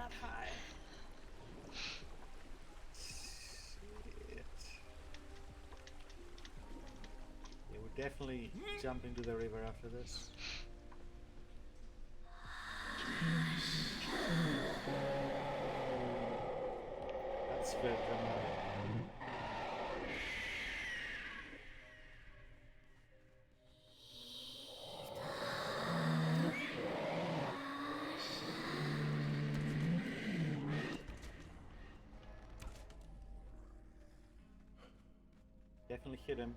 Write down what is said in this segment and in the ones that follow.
that high. Shit. Yeah, we're definitely jumping to the river after this. That's very dramatic. Definitely hit him.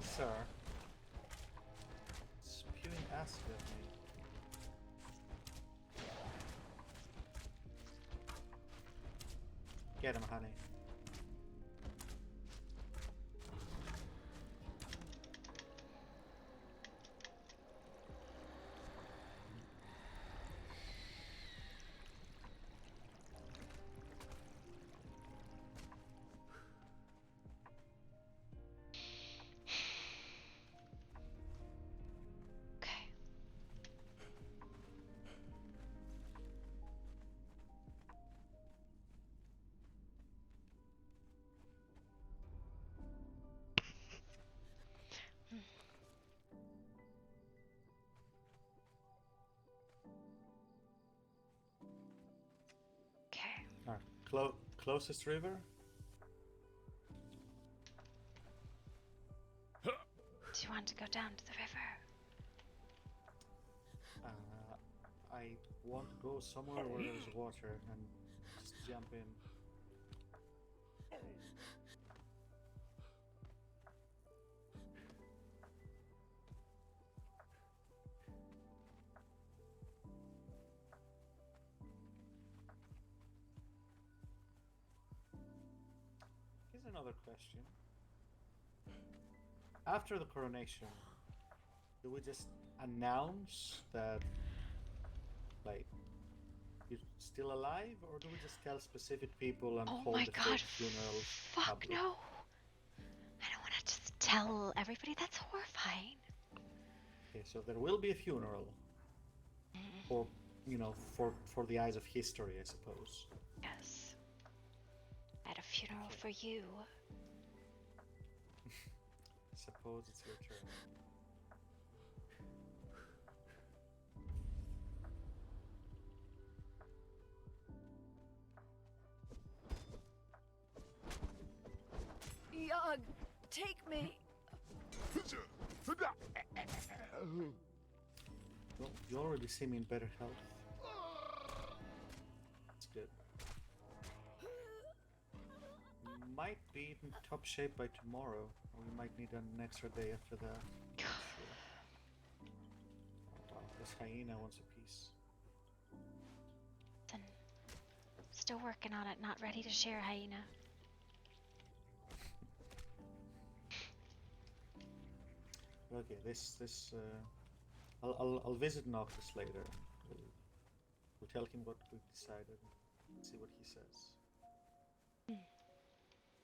Sir. Spewing acid at me. Get him, honey. Okay. Okay. Our closest river? Do you want to go down to the river? I want to go somewhere where there's water and just jump in. Here's another question. After the coronation, do we just announce that, like, you're still alive, or do we just tell specific people and Oh hold my the god, fake funerals fuck public? no. I don't want to just tell everybody. That's horrifying. Okay, so there will be a funeral, or for the eyes of history, I suppose. Yes. At a funeral for you. Suppose it's your turn. Yug, take me. Well, you already seem in better health. That's good. Might be in top shape by tomorrow, or we might need an extra day after that. Not sure. Oh, wow, this hyena wants a piece. Then still working on it, not ready to share, hyena. Okay, I'll visit Noctis later. We'll tell him what we've decided. See what he says.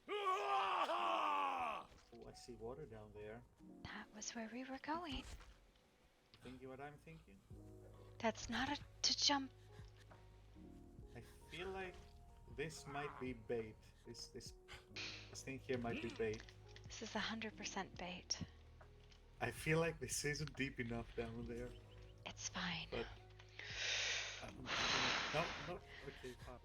Oh, I see water down there. That was where we were going. Thinking what I'm thinking? That's not to jump. I feel like this might be bait. This thing here might be bait. This is 100% bait. I feel like this isn't deep enough down there. It's fine. But no. Okay, pop.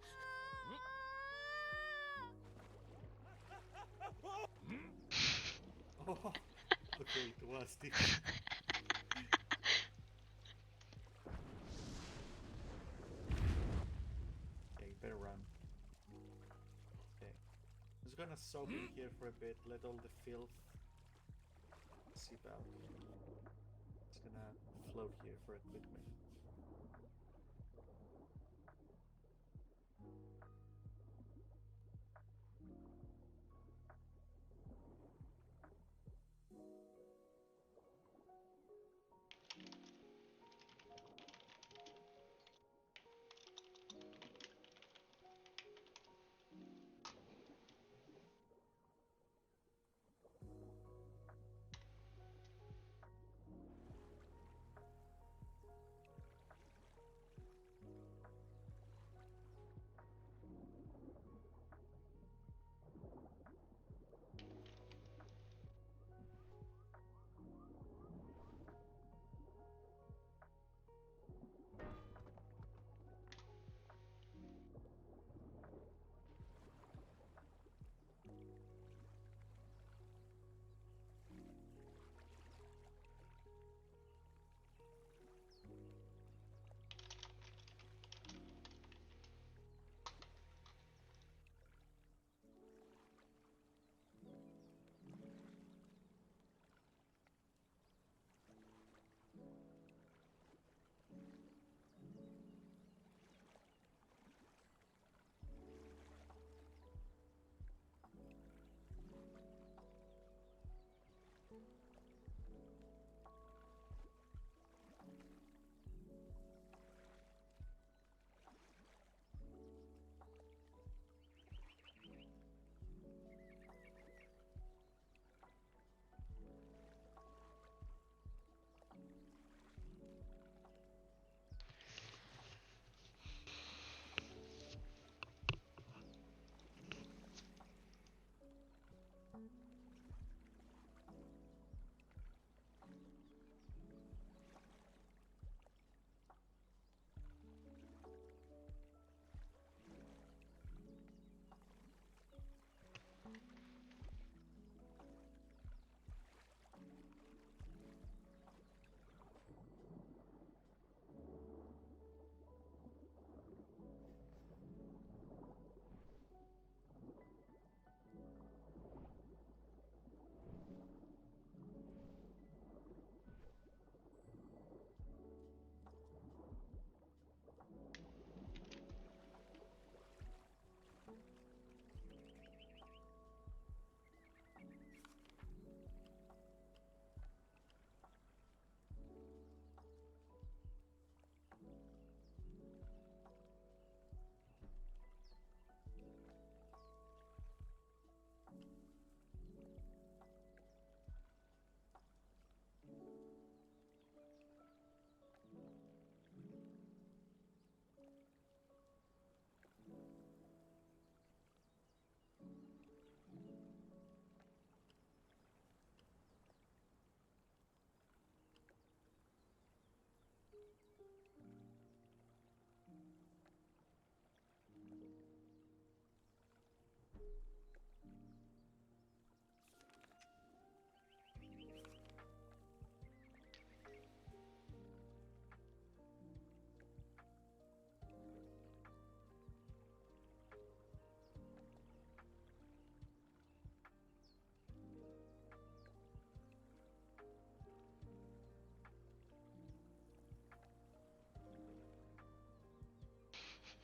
Oh, okay, it was deep. Okay, you better run. Okay, I'm just gonna soak in here for a bit. Let all the filth seep out. Just gonna float here for a quick minute.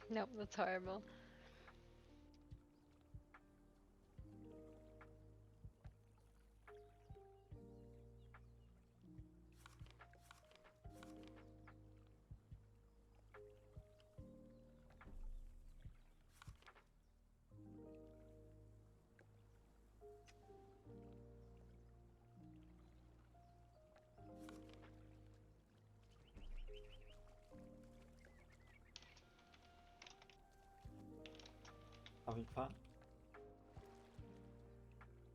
Nope, that's horrible. Having fun?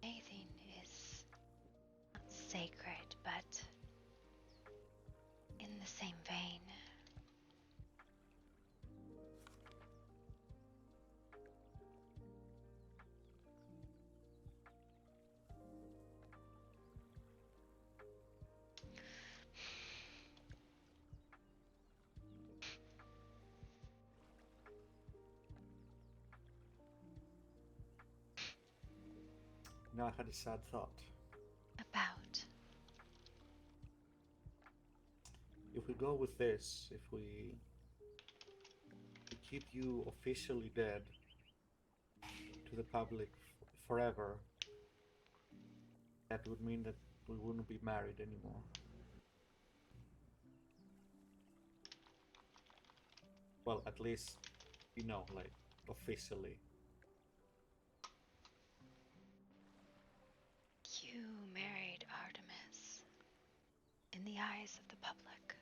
Anything is not sacred, but in the same vein. Now I had a sad thought. About. If we go with this, if we keep you officially dead to the public forever, that would mean that we wouldn't be married anymore. Well, at least, you know, like, officially. You married Artemis in the eyes of the public.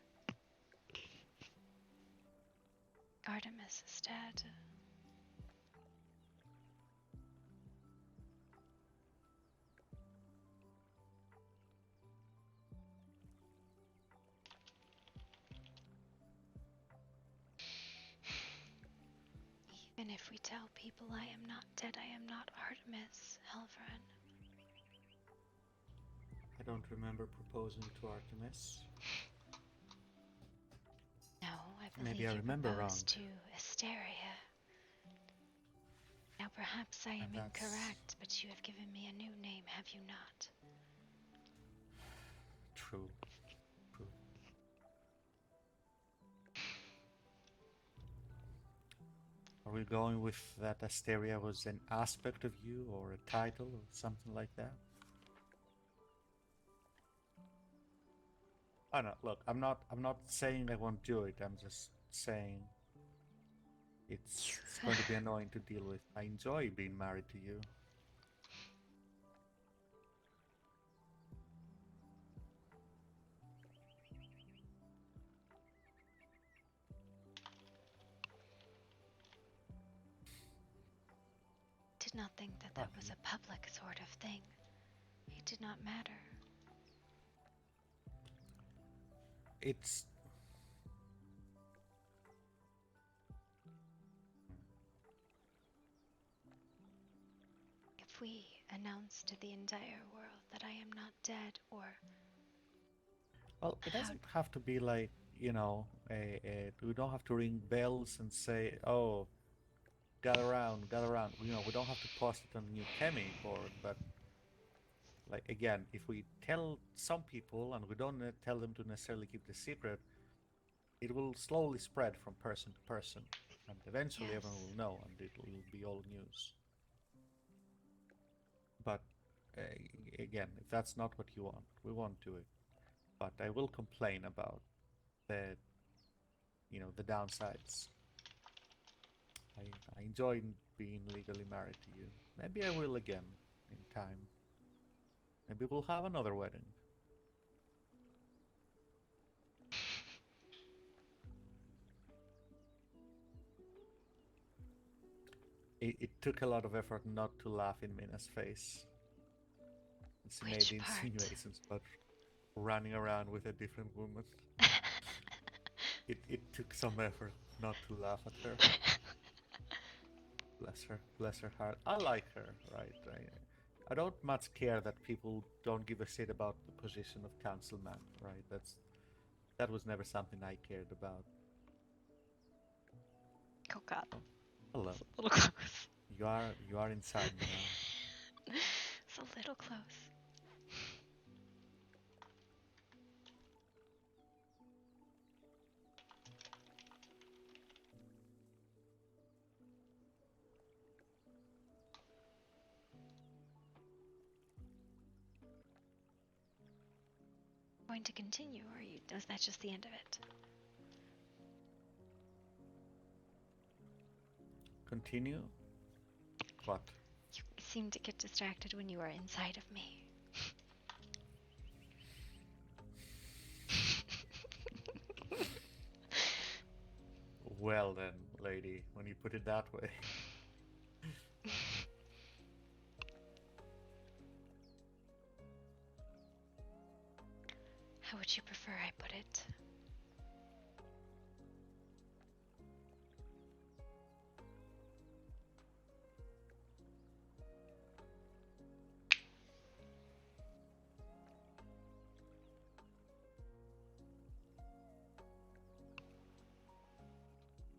Artemis is dead. Even if we tell people I am not dead, I am not Artemis, Helveren. I don't remember proposing to Artemis. No, I believe Maybe I you remember proposed wrong. to Asteria. Now perhaps I am And that's- incorrect, but you have given me a new name, have you not? True. True. Are we going with that Asteria was an aspect of you or a title or something like that? Oh no, look, I'm not saying I won't do it. I'm just saying it's going to be annoying to deal with. I enjoy being married to you. Did not think that that was a public sort of thing. It did not matter. It's If we announce to the entire world that I am not dead, or well, it doesn't have to be like, you know, we don't have to ring bells and say, "Oh, gather around, gather around." You know, we don't have to post it on the new Kemi board, but like again, if we tell some people and we don't tell them to necessarily keep the secret, it will slowly spread from person to person, and eventually Yes. everyone will know, and it will be all news. But uh, again, if that's not what you want, we won't do it. But I will complain about the, you know, the downsides. I enjoy being legally married to you. Maybe I will again in time. Maybe we'll have another wedding. It took a lot of effort not to laugh in Mina's face. She made Which the part? insinuations about running around with a different woman. It took some effort not to laugh at her. Bless her heart. I like her, right? I don't much care that people don't give a shit about the position of councilman, right? That was never something I cared about. Oh God. Oh, hello. It's a little close. You are inside me now. It's a little close. going to continue, or was that just the end of it? Continue? What? You seemed to get distracted when you were inside of me. Well then, lady, when you put it that way. How would you prefer I put it?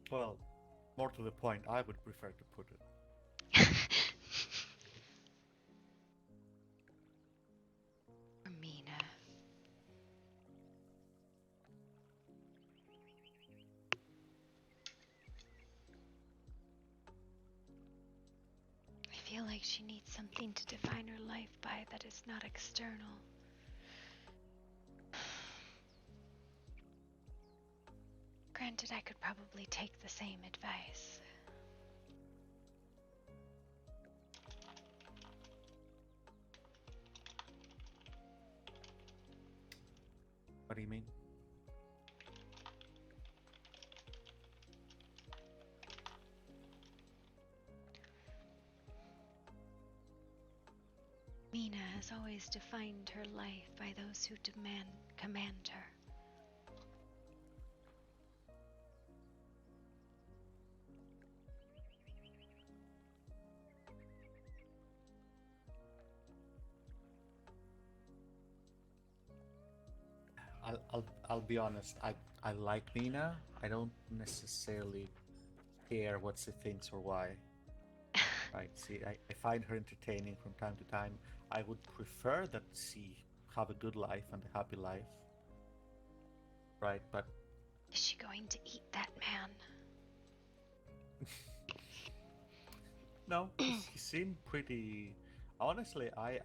Well, more to the point, I would prefer to put it. Mina. I feel like she needs something to define her life by that is not external. Granted, I could probably take the same advice. What do you mean? Mina has always defined her life by those who command her. I'll be honest. I like Mina. I don't necessarily care what she thinks or why. Right? See, I find her entertaining from time to time. I would prefer that she have a good life and a happy life. Right? But Is she going to eat that man? no, he seemed pretty. Honestly, I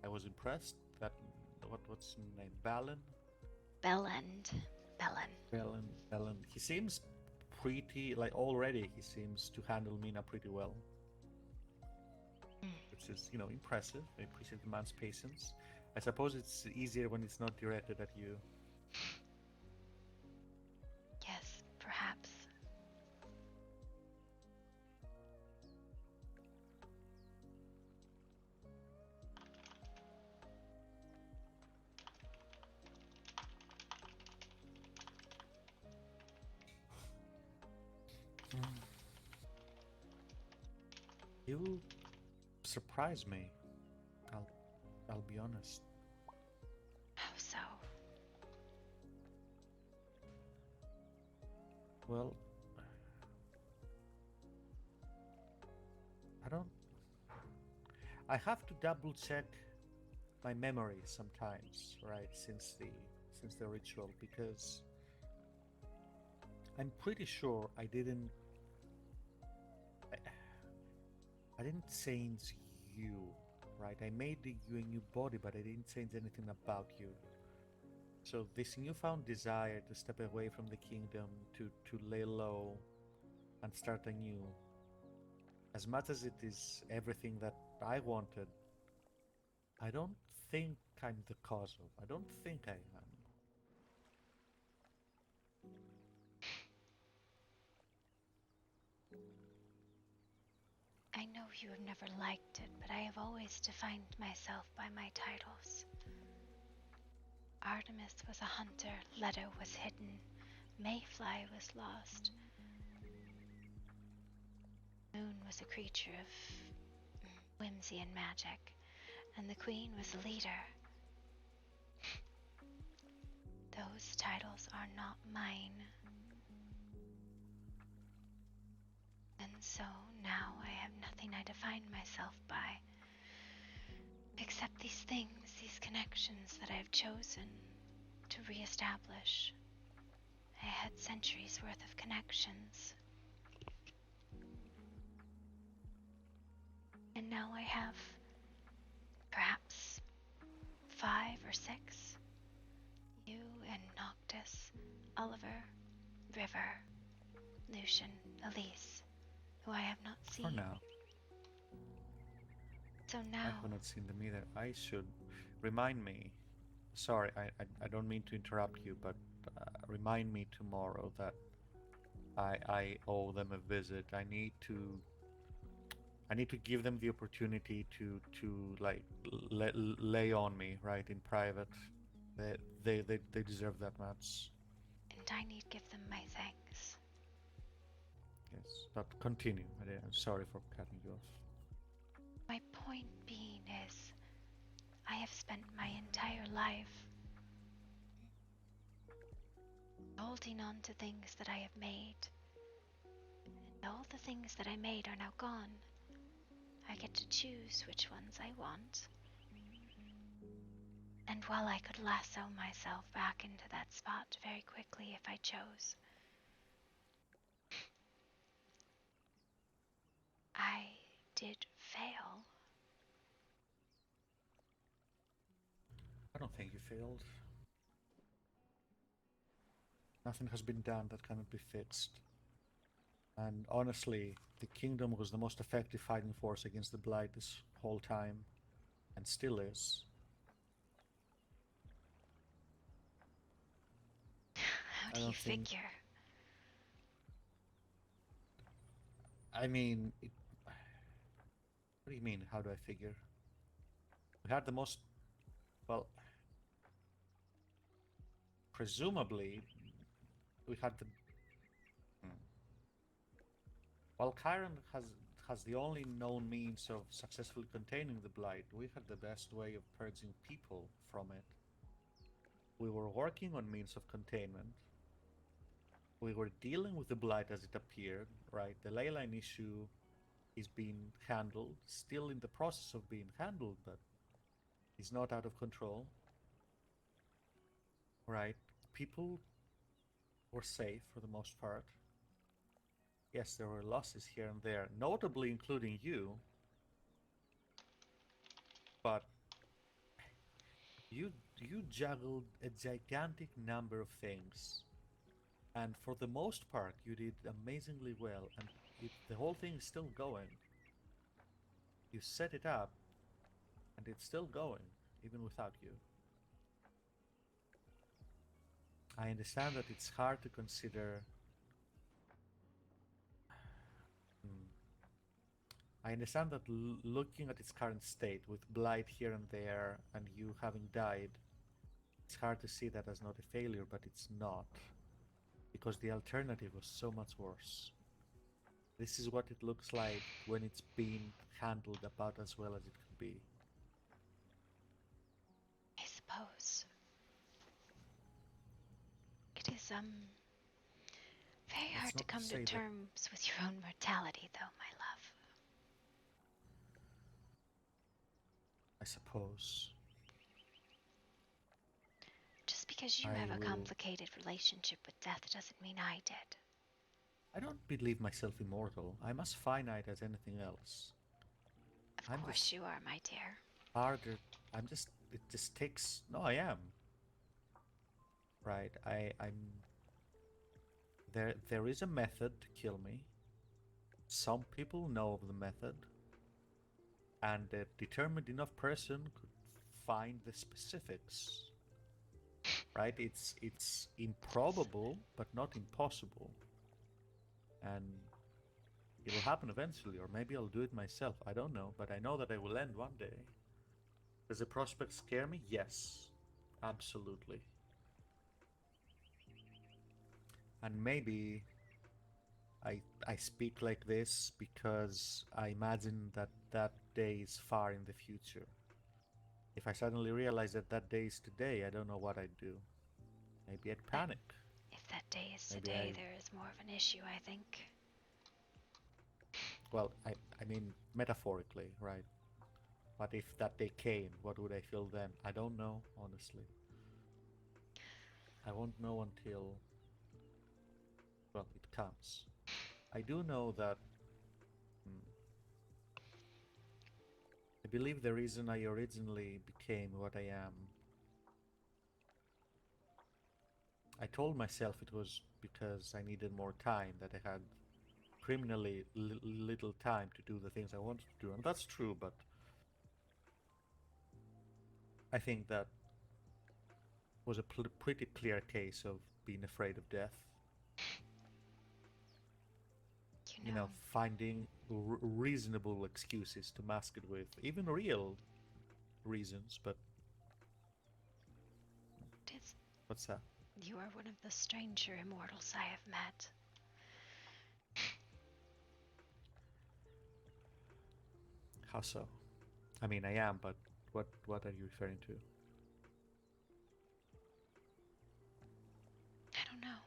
was impressed that what's his name? Bellend. Bellend. He seems pretty, like, already he seems to handle Mina pretty well. Which is, impressive. I appreciate the man's patience. I suppose it's easier when it's not directed at you. Yes, perhaps. You surprise me. I'll be honest. How so? Well, I have to double check my memory sometimes, right? Since the ritual, because I'm pretty sure I didn't change you, right? I made you a new body, but I didn't change anything about you. So this newfound desire to step away from the kingdom, to lay low and start anew, as much as it is everything that I wanted, I don't think I'm the cause of. I don't think I am. I know you have never liked it, but I have always defined myself by my titles. Artemis was a hunter, Leto was hidden, Mayfly was lost. Moon was a creature of whimsy and magic, and the Queen was a leader. Those titles are not mine. And so now I have nothing I define myself by, except these things, these connections that I have chosen to reestablish. I had centuries worth of connections. And now I have perhaps 5 or 6. Oliver, River, Lucian, Elise, who I have not For seen. now. So I now, have not seen them either. I should remind me. Sorry, I don't mean to interrupt you, but remind me tomorrow that I owe them a visit. I need to give them the opportunity to like lay on me, right, in private. They deserve that much. and I need give them my thanks. Yes, but continue. I'm sorry for cutting you off. My point being is, I have spent my entire life holding on to things that I have made. And all the things that I made are now gone. I get to choose which ones I want. And while I could lasso myself back into that spot very quickly if I chose, I did fail. I don't think you failed. Nothing has been done that cannot be fixed. And honestly, the kingdom was the most effective fighting force against the Blight this whole time, and still is. How I do you don't think. figure? I mean, what do you mean? How do I figure? We had the most. Well, presumably, we had the. Hmm. While Chiron has the only known means of successfully containing the Blight, we had the best way of purging people from it. We were working on means of containment. We were dealing with the Blight as it appeared, right? The ley line issue is being handled, still in the process of being handled, but is not out of control, right? People were safe for the most part. Yes, there were losses here and there, notably including you, but you juggled a gigantic number of things, and for the most part, you did amazingly well, and the whole thing is still going. You set it up, and it's still going, even without you. I understand that it's hard to consider. Hmm, I understand that looking at its current state, with blight here and there, and you having died, it's hard to see that as not a failure, but it's not. Because the alternative was so much worse. This is what it looks like when it's been handled about as well as it could be. I suppose. It is, very That's hard to not to come to say that. terms with your own mortality, though, my love. I suppose. Just because you I have a will. complicated relationship with death doesn't mean I did. I don't believe myself immortal. I'm as finite as anything else. Of I'm course just you are, my dear. harder. I'm just. It just takes. No, I am. Right. I'm. There is a method to kill me. Some people know of the method, and a determined enough person could find the specifics. Right? It's improbable, but not impossible. And it'll happen eventually, or maybe I'll do it myself. I don't know, but I know that I will end one day. Does the prospect scare me? Yes, absolutely. And maybe I speak like this because I imagine that that day is far in the future. If I suddenly realize that that day is today, I don't know what I'd do. Maybe I'd But panic. if that day is Maybe today, there is more of an issue, I think. well, I mean metaphorically, right? But if that day came, what would I feel then? I don't know, honestly. I won't know until, well, it comes. I do know that mm, I believe the reason I originally became what I am I told myself it was because I needed more time, that I had criminally little time to do the things I wanted to do. And that's true, but I think that was a pretty clear case of being afraid of death. You know, Finding reasonable excuses to mask it with, even real reasons, but it's, what's that? you are one of the stranger immortals I have met. How so? I mean, I am, but what are you referring to? I don't know.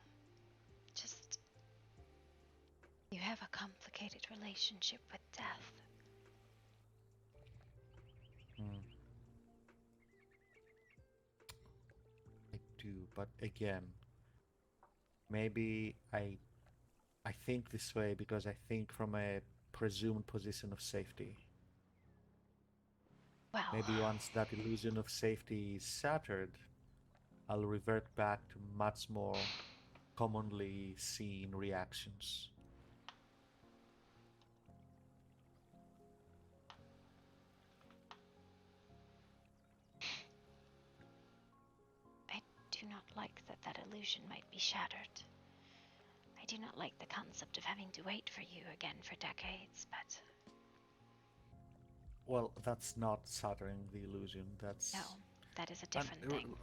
Just, you have a complicated relationship with death. Hmm. I do, but again, maybe I think this way because I think from a presumed position of safety. Well, Maybe once that illusion of safety is shattered, I'll revert back to much more commonly seen reactions. I do not like that that illusion might be shattered. I do not like the concept of having to wait for you again for decades, but Well, that's not shattering the illusion. no, That's that is a and different thing.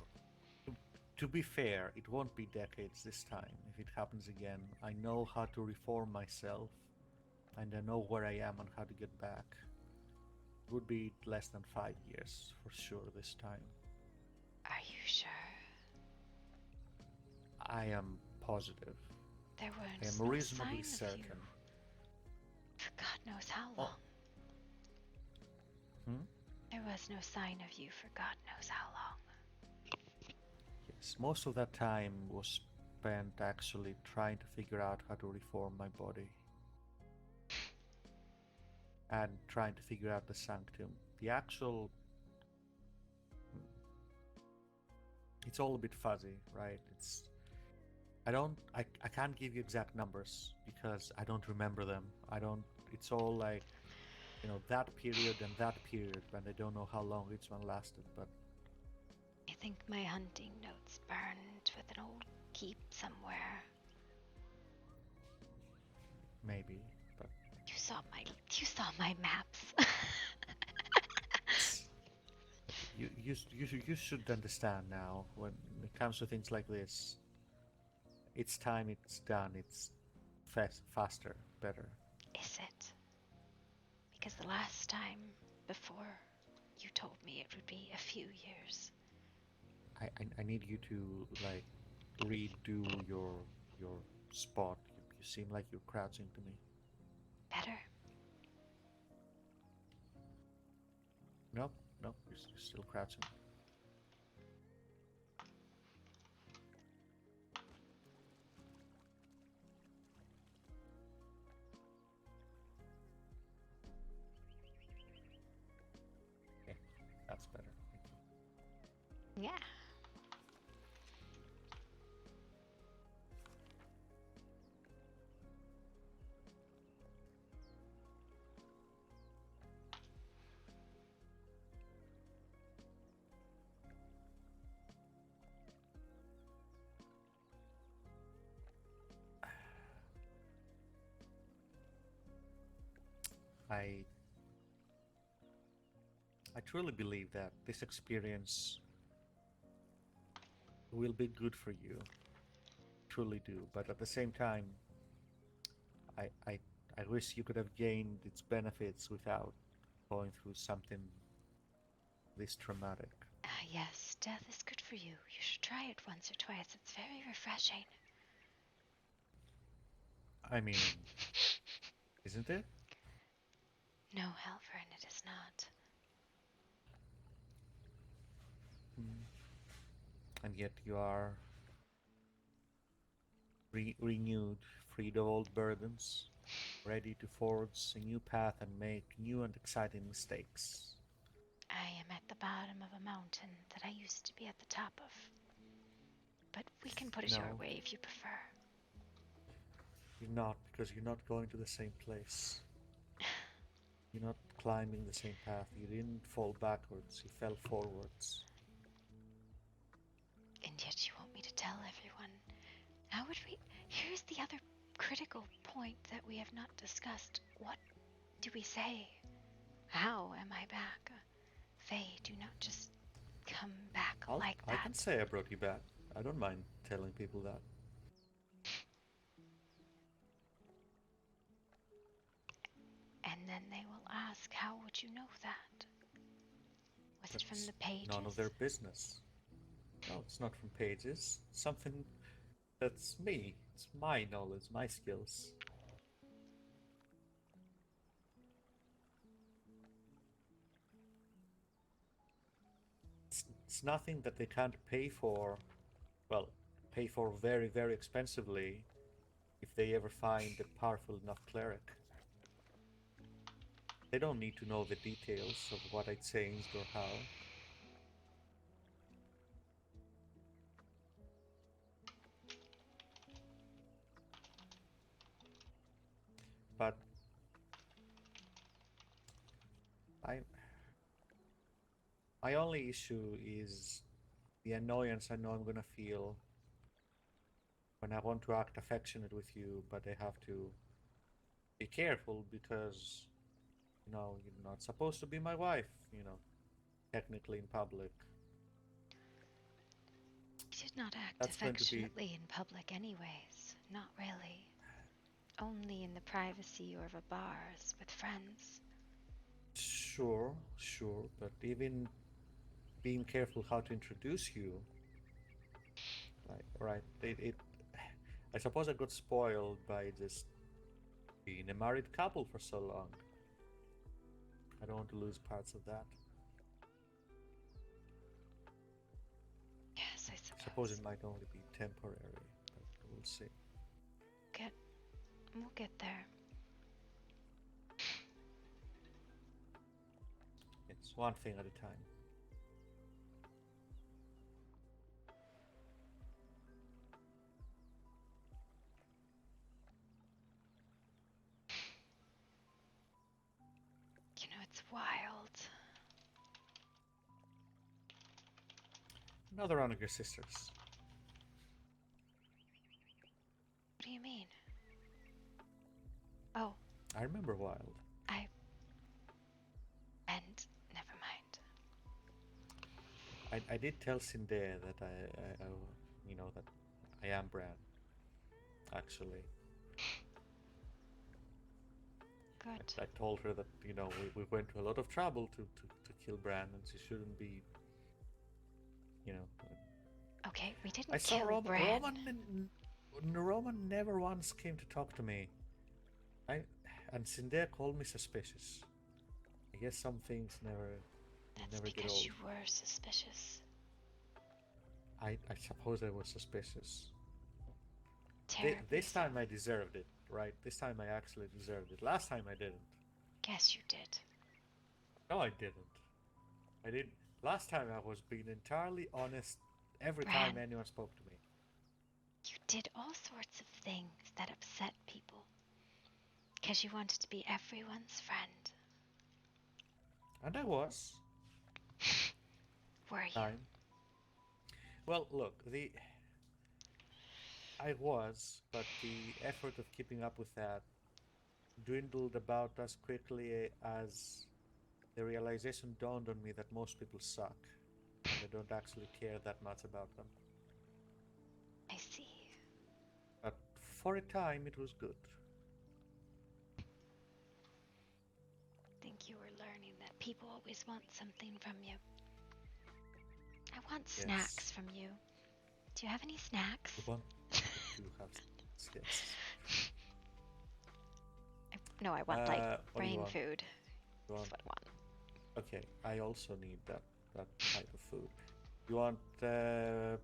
to be fair, it won't be decades this time. If it happens again, I know how to reform myself, and I know where I am and how to get back. It would be less than 5 years for sure this time. Are you sure? I am positive. There I am was no reasonably sign of you certain. for God knows how Oh, long. hmm? There was no sign of you for God knows how long. Yes, most of that time was spent actually trying to figure out how to reform my body and trying to figure out the sanctum. The actual. It's all a bit fuzzy, right? I can't give you exact numbers because I don't remember them. It's all like, that period and that period, and I don't know how long each one lasted, but I think my hunting notes burned with an old keep somewhere. maybe, but You saw my maps. you should understand now when it comes to things like this, it's time it's done, it's faster, better. Is it? Because the last time before you told me it would be a few years. I need you to like redo your spot. You seem like you're crouching to me. Better? Nope, nope, you're still crouching. Okay, that's better. Yeah. I I truly believe that this experience will be good for you. Truly do. But at the same time, I I I wish you could have gained its benefits without going through something this traumatic. Yes, death is good for you. You should try it once or twice. It's very refreshing. I mean, isn't it? No, Halvern, it is not. Mm. And yet you are renewed, freed of old burdens, ready to forge a new path and make new and exciting mistakes. I am at the bottom of a mountain that I used to be at the top of. but we can put it No. your way if you prefer. You're not, because you're not going to the same place. You're not climbing the same path. You didn't fall backwards, you fell forwards. And yet you want me to tell everyone. How would we... Here's the other critical point that we have not discussed. What do we say? How am I back? Faye, do not just come back like that. I can say I brought you back. I don't mind telling people that. And then they will ask, how would you know that? Was it from the pages? None of their business. No, it's not from pages. It's something that's me. It's my knowledge, my skills. It's nothing that they can't pay for. Well, pay for very, very expensively if they ever find a powerful enough cleric. They don't need to know the details of what I changed or how. But my only issue is the annoyance I know I'm gonna feel when I want to act affectionate with you, but I have to be careful because, you're not supposed to be my wife, technically in public. You did not act That's going to be... affectionately in public anyways. Not really. Only in the privacy or of a bars with friends. Sure, but even being careful how to introduce you, right, I suppose I got spoiled by just being a married couple for so long. I don't want to lose parts of that. Yes, I I suppose it might only be temporary, but we'll see. We'll get there. It's one thing at a time. It's wild. Another one of your sisters. What do you mean? Oh. I remember Wild. And never mind. I did tell Sinde that that I am Bran. Actually. Good. I told her that, we went to a lot of trouble to kill Bran, and she shouldn't be, Okay, we didn't I saw kill Bran. Roman never once came to talk to me. And Sinde called me suspicious. I guess some things never That's get because old. you were suspicious. I suppose I was suspicious. This Terribly time I deserved it, right? This time I actually deserved it. Last time I didn't. Guess you did. No, I didn't. I didn't. Last time I was being entirely honest every Bran, time anyone spoke to me. You did all sorts of things that upset people. Because you wanted to be everyone's friend. And I was. Were you? Time. Well, look, I was, but the effort of keeping up with that dwindled about as quickly as the realization dawned on me that most people suck, and I don't actually care that much about them. I see. But for a time, it was good. I think you were learning that people always want something from you. I want snacks from you. Do you have any snacks? I have snacks. No, I want brain want? food. You That's want? what I want. Okay, I also need that type of food. You want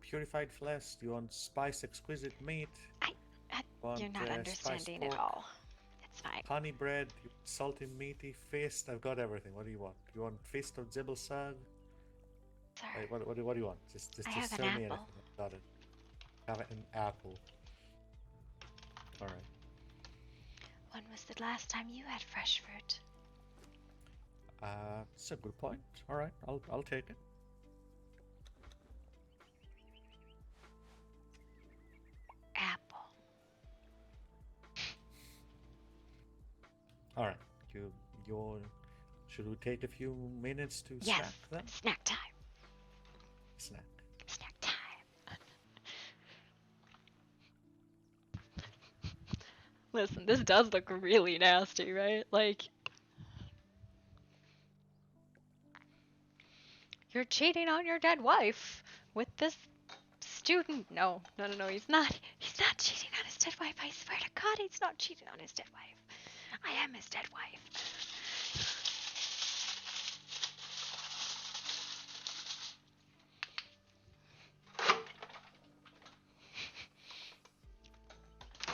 purified flesh? Do you want spiced exquisite meat? You're not understanding at all. It's fine. Honey bread, salty meaty feast. I've got everything. What do you want? You want feast of Jibble Sag? Sir, What do you want? Just I have tell an me apple. anything. I've got it. Have an apple. Alright. When was the last time you had fresh fruit? It's a good point. Alright, I'll take it. Apple. Alright. You're should we take a few minutes to Yes, snack then? snack time. Snack. Snack time. Listen, this does look really nasty, right? Like, you're cheating on your dead wife with this student. No, he's not. He's not cheating on his dead wife. I swear to God, he's not cheating on his dead wife. I am his dead wife.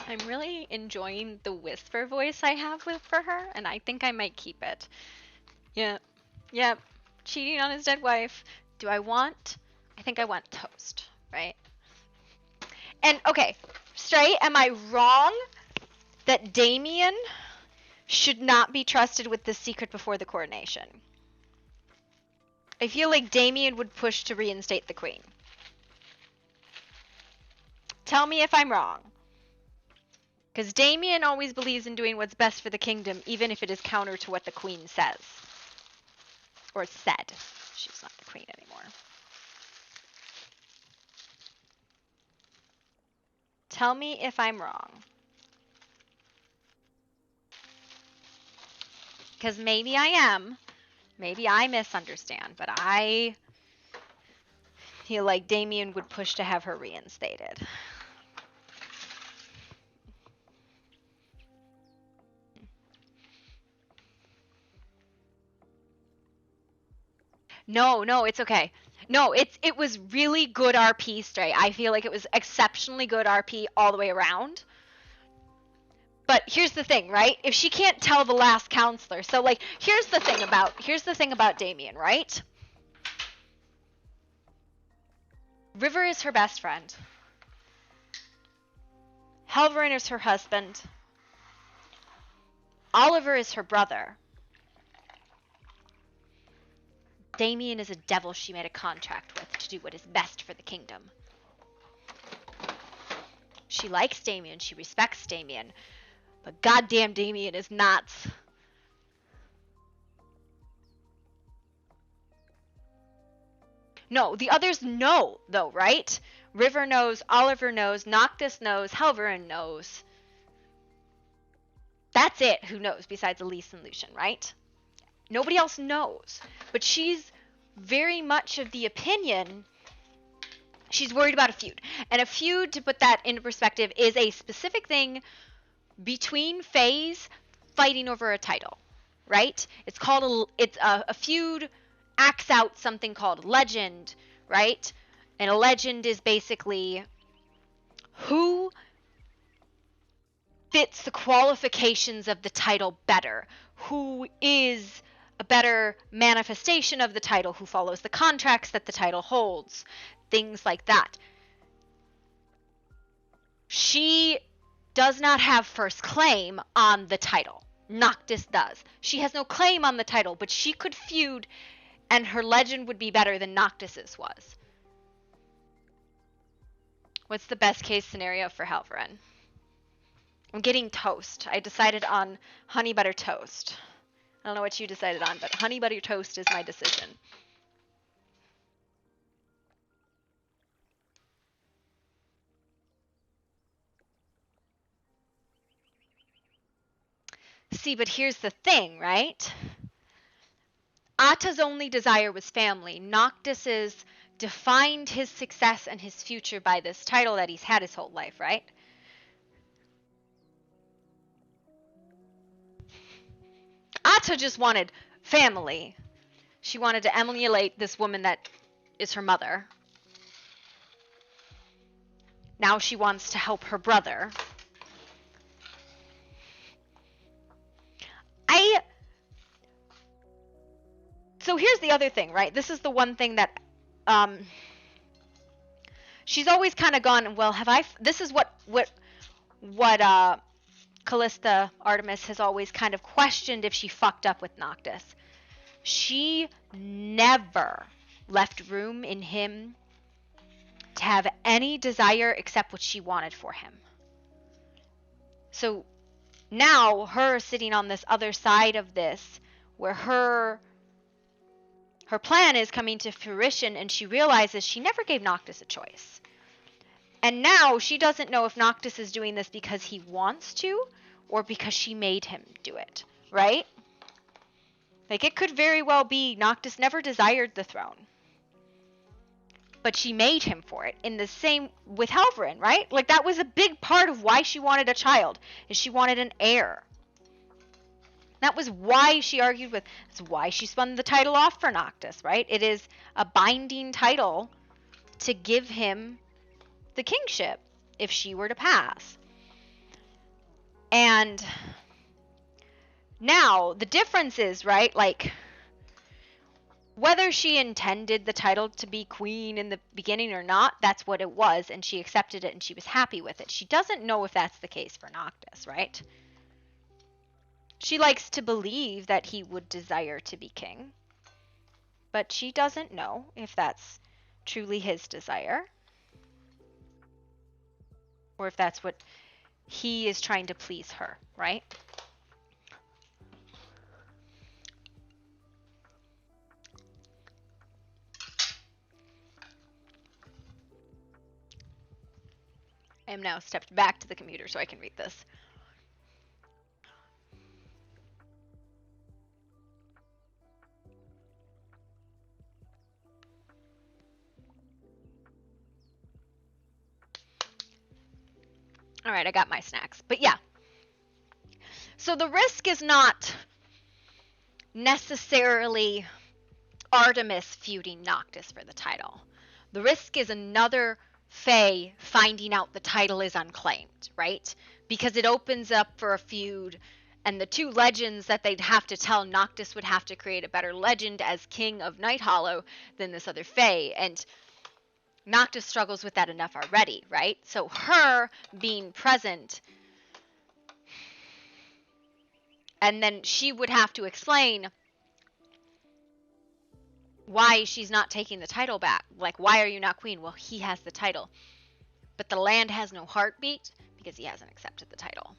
I'm really enjoying the whisper voice I have for her, and I think I might keep it. Yep. Cheating on his dead wife. I think I want toast, right? And, okay, Stray, am I wrong that Damien should not be trusted with the secret before the coronation? I feel like Damien would push to reinstate the queen. Tell me if I'm wrong. Because Damien always believes in doing what's best for the kingdom, even if it is counter to what the queen says. Or said. She's not the queen anymore. Tell me if I'm wrong. Because maybe I am. Maybe I misunderstand, but I feel like Damien would push to have her reinstated. No, it's okay. No, it was really good RP, Stray. I feel like it was exceptionally good RP all the way around. But here's the thing, right? If she can't tell the last counselor, so like here's the thing about Damien, right? River is her best friend. Halvorin is her husband. Oliver is her brother. Damien is a devil she made a contract with to do what is best for the kingdom. She likes Damien, she respects Damien, but goddamn Damien is nuts. No, the others know, though, right? River knows, Oliver knows, Noctis knows, Halvorin knows. That's it who knows besides Elise and Lucian, right? Nobody else knows. But she's very much of the opinion she's worried about a feud. And a feud, to put that into perspective, is a specific thing between Fays fighting over a title, right? It's a feud acts out something called legend, right? And a legend is basically who fits the qualifications of the title better, who is a better manifestation of the title, who follows the contracts that the title holds, things like that. She does not have first claim on the title. Noctis does. She has no claim on the title, but she could feud and her legend would be better than Noctis's was. What's the best case scenario for Halvorin? I'm getting toast. I decided on honey butter toast. I don't know what you decided on, but honey butter toast is my decision. See, but here's the thing, right? Atta's only desire was family. Noctis's defined his success and his future by this title that he's had his whole life, right? Atta just wanted family. She wanted to emulate this woman that is her mother. Now she wants to help her brother. So here's the other thing, right? This is the one thing that she's always kind of gone, well, this is what Calista Artemis has always kind of questioned if she fucked up with Noctis. She never left room in him to have any desire except what she wanted for him. So now her sitting on this other side of this, where her plan is coming to fruition, and she realizes she never gave Noctis a choice. And now she doesn't know if Noctis is doing this because he wants to or because she made him do it, right? Like, it could very well be Noctis never desired the throne, but she made him for it. In the same with Helverin, right? Like, that was a big part of why she wanted a child, is she wanted an heir. That was why she argued with, that's why she spun the title off for Noctis, right? It is a binding title to give him the kingship if she were to pass. And now the difference is, right, like, whether she intended the title to be queen in the beginning or not, that's what it was, and she accepted it and she was happy with it. She doesn't know if that's the case for Noctis, right? She likes to believe that he would desire to be king, but she doesn't know if that's truly his desire, or if that's what he is trying to please her, right? I am now stepped back to the computer so I can read this. All right, I got my snacks. But yeah. So the risk is not necessarily Artemis feuding Noctis for the title. The risk is another Fae finding out the title is unclaimed, right? Because it opens up for a feud, and the two legends that they'd have to tell, Noctis would have to create a better legend as king of Night Hollow than this other Fae, and Noctis struggles with that enough already, right? So her being present, and then she would have to explain why she's not taking the title back. Like, why are you not queen? Well, he has the title. But the land has no heartbeat because he hasn't accepted the title.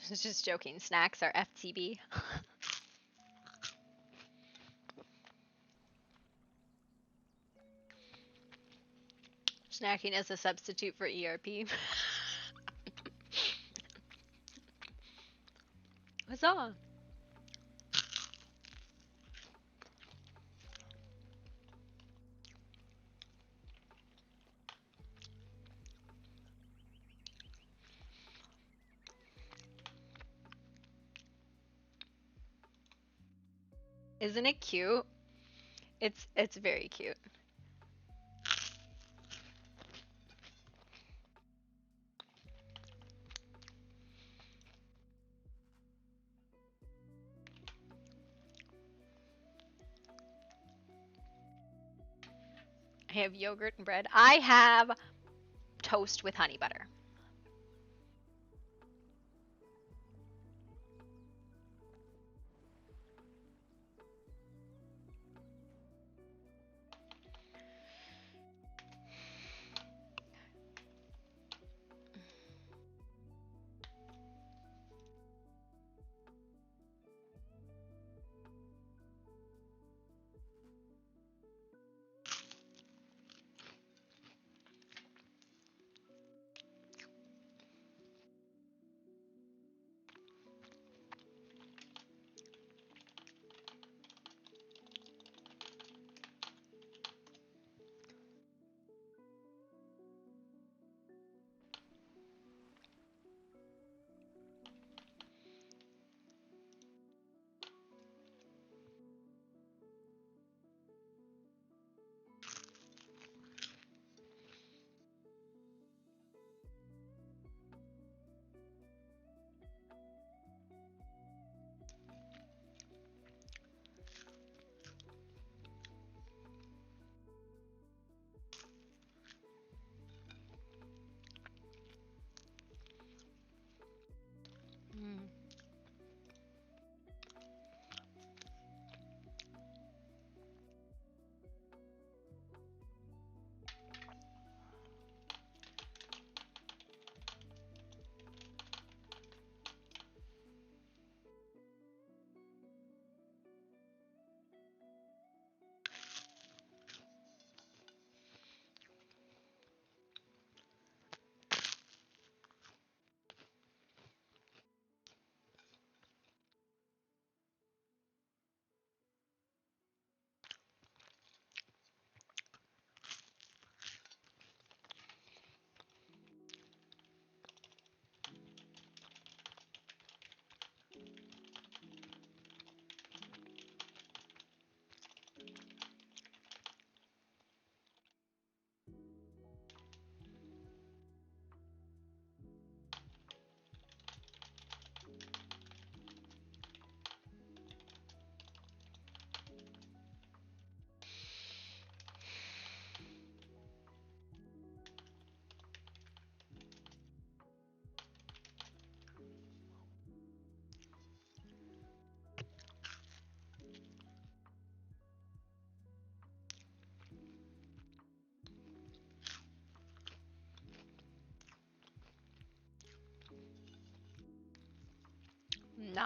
Just joking. Snacks are FTB. Snacking as a substitute for ERP. Huzzah! Isn't it cute? It's very cute. I have yogurt and bread. I have toast with honey butter.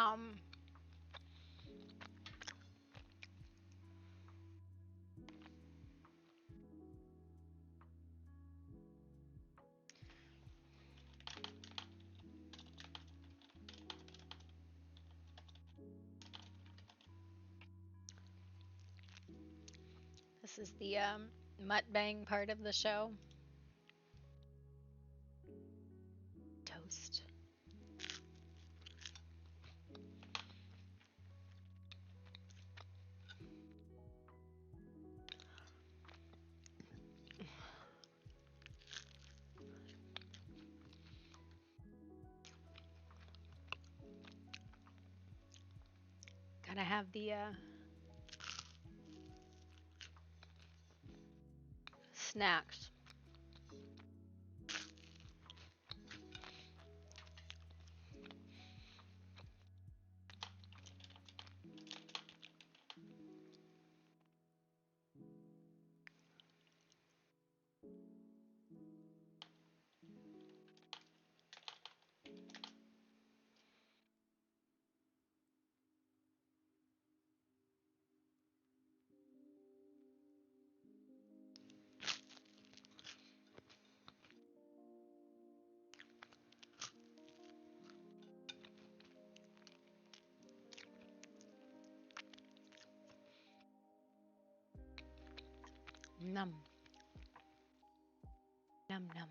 Yum. This is the mukbang part of the show. Toast. Gotta have the snacks. Num. Num num.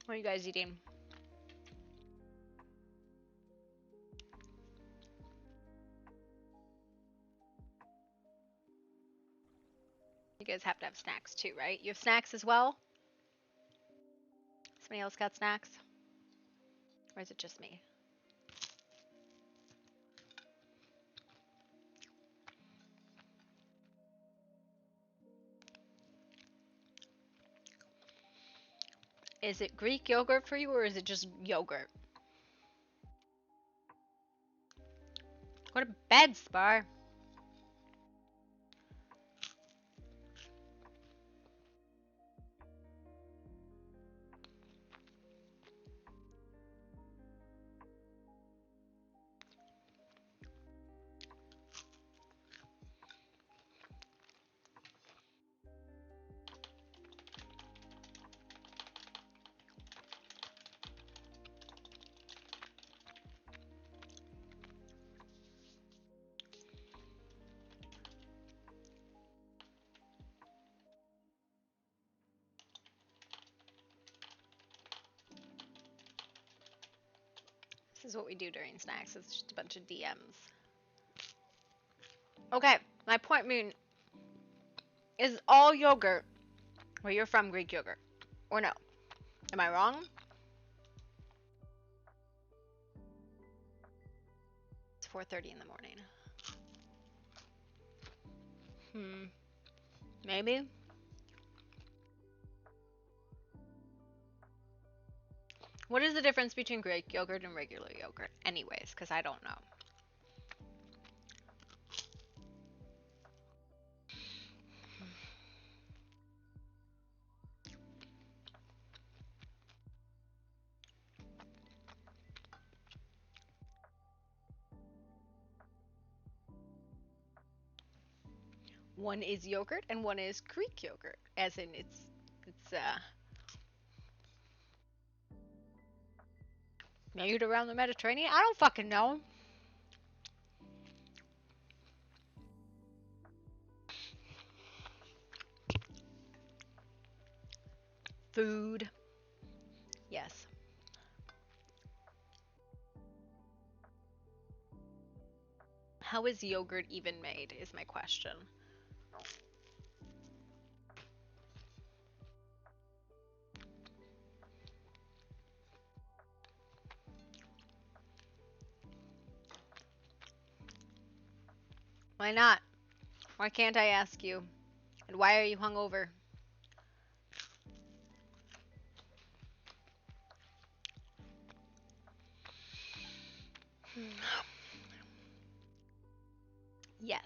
What are you guys eating? You guys have to have snacks too, right? You have snacks as well? Somebody else got snacks? Or is it just me? Is it Greek yogurt for you or is it just yogurt? Go to bed, Spar. This is what we do during snacks. It's just a bunch of DMs. Okay, my point being, is all yogurt where you're from Greek yogurt? Or no? Am I wrong? It's 4:30 in the morning. Maybe? What is the difference between Greek yogurt and regular yogurt anyways? Because I don't know. One is yogurt and one is Greek yogurt. As in it's made around the Mediterranean? I don't fucking know. Food. Yes. How is yogurt even made is my question. Why not? Why can't I ask you? And why are you hungover? Yes.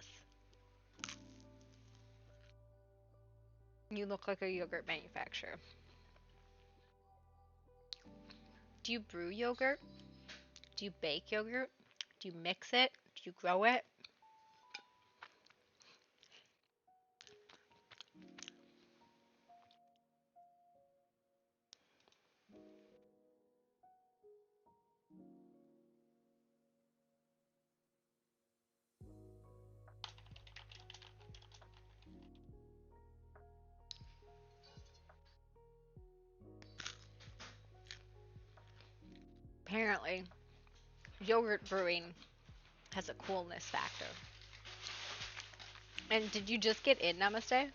You look like a yogurt manufacturer. Do you brew yogurt? Do you bake yogurt? Do you mix it? Do you grow it? Apparently, yogurt brewing has a coolness factor. And did you just get in, Namaste?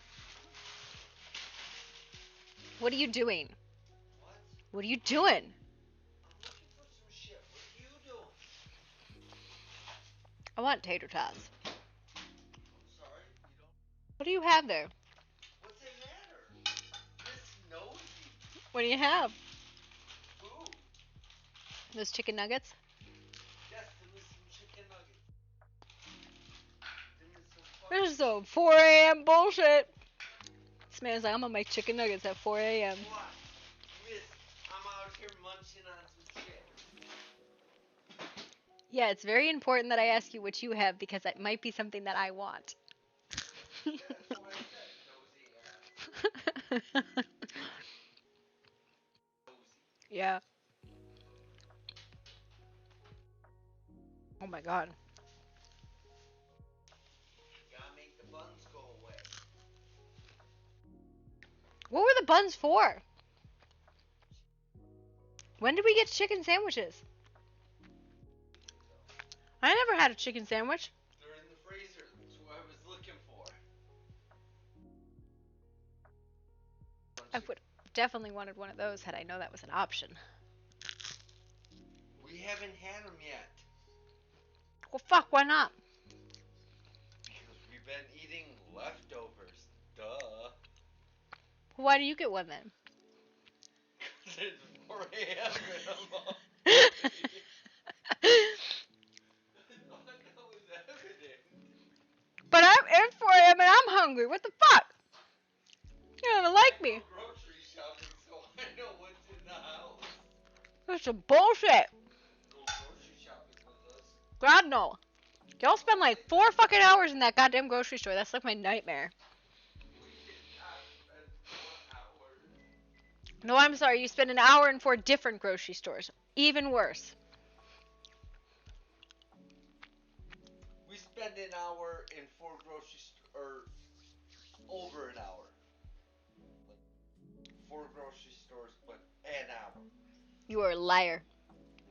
What are you doing? What? What are you doing? I'm looking for some shit. What are you doing? I want tater tots. I'm sorry, you don't. What do you have there? What's it matter? Miss Nosy. What do you have? Food. Those chicken nuggets? Yes, give me some chicken nuggets. Give me some fucking. This is some 4 a.m. bullshit. This man's like, I'm gonna make chicken nuggets at 4 a.m. What? Miss, I'm out here munching on some shit. Yeah, it's very important that I ask you what you have because that might be something that I want. That's what I said, nosy ass. Nosy. Yeah. Oh my god. Gotta make the buns go away. What were the buns for? When did we get chicken sandwiches? I never had a chicken sandwich. They're in the freezer. That's what I was looking for. I would definitely wanted one of those had I known that was an option. We haven't had them yet. Well, fuck, why not? Because we've been eating leftovers. Duh. Why do you get one then? It's 4 a.m. and I'm hungry. That was evident. But it's 4 a.m. and I'm hungry. What the fuck? You don't even like me. I go grocery shopping, so I know what's in the house. That's some bullshit. Go grocery shopping with us. God, no. Y'all spend like 4 fucking hours in that goddamn grocery store. That's like my nightmare. We did not spend 4 hours. No, I'm sorry. You spend an hour in 4 different grocery stores. Even worse. We spend an hour in 4 grocery or over an hour. Like 4 grocery stores, but an hour. You are a liar.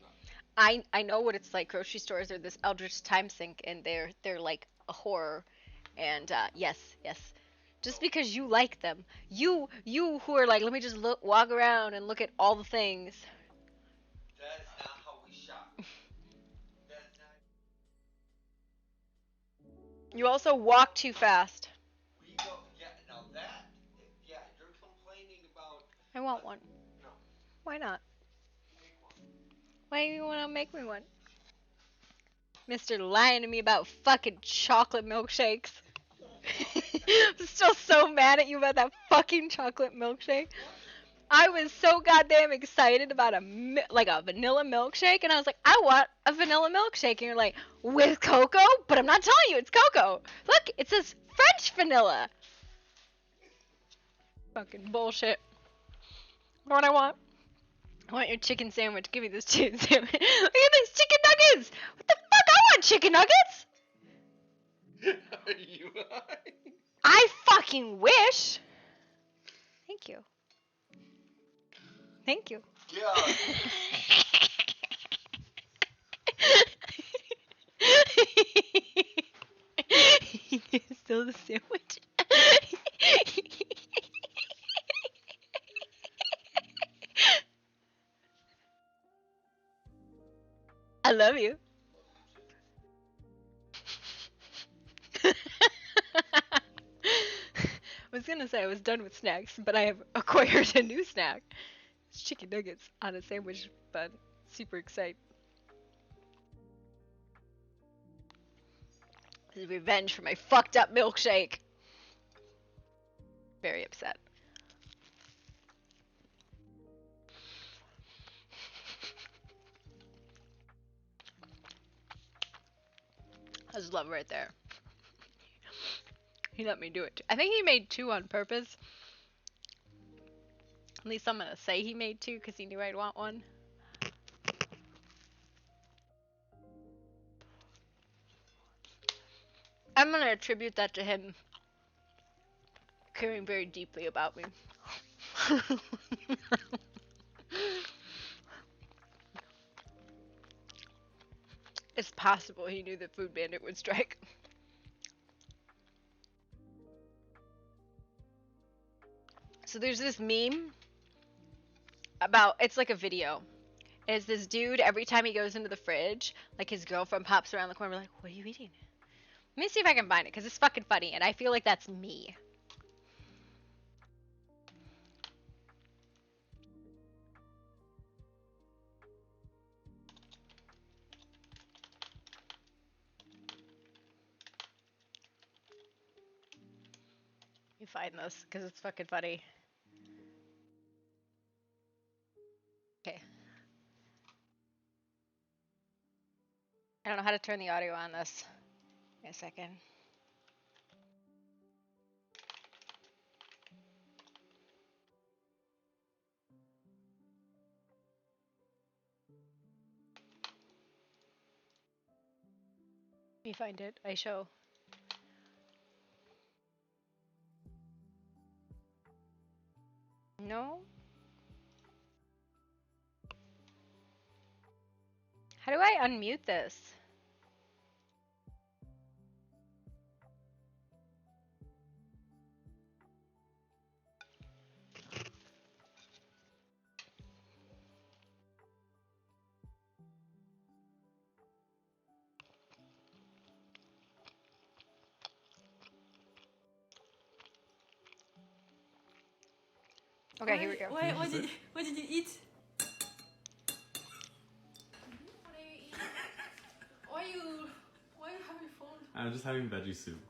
No. I know what it's like. Grocery stores are this eldritch time sink, and they're like a horror. And yes. Just because you like them, you who are like, let me just walk around and look at all the things. That is not how we shop. That is not. You also walk too fast. We go. Yeah. Now that. Yeah. You're complaining about. I want one. No. Why not? Make one. Why do you want to make me one? Mr. lying to me about fucking chocolate milkshakes. I'm still so mad at you about that fucking chocolate milkshake. I was so goddamn excited about a vanilla milkshake, and I was like, I want a vanilla milkshake, and you're like, with cocoa? But I'm not telling you it's cocoa. Look, it says French vanilla. Fucking bullshit. You know what I want? I want your chicken sandwich. Give me this chicken sandwich. Look at these chicken nuggets. What the fuck? I want chicken nuggets. Are you high? I fucking wish. Thank you. Thank you. Yeah. Still the sandwich. I love you. was gonna say I was done with snacks, but I have acquired a new snack. It's chicken nuggets on a sandwich bun. Super excited. This is revenge for my fucked up milkshake. Very upset. That's love right there. He let me do it. I think he made 2 on purpose. At least I'm gonna say he made 2 because he knew I'd want one. I'm gonna attribute that to him caring very deeply about me. It's possible he knew the food bandit would strike. So there's this meme about, it's like a video. It's this dude, every time he goes into the fridge, like his girlfriend pops around the corner like, what are you eating? Let me see if I can find it, because it's fucking funny, and I feel like that's me. You find this, because it's fucking funny. Okay. I don't know how to turn the audio on this. Wait a second. Let me find it. I show. No? How do I unmute this? Okay, here we go. What did you eat? What are you eating? Why you having phone? I'm just having veggie soup.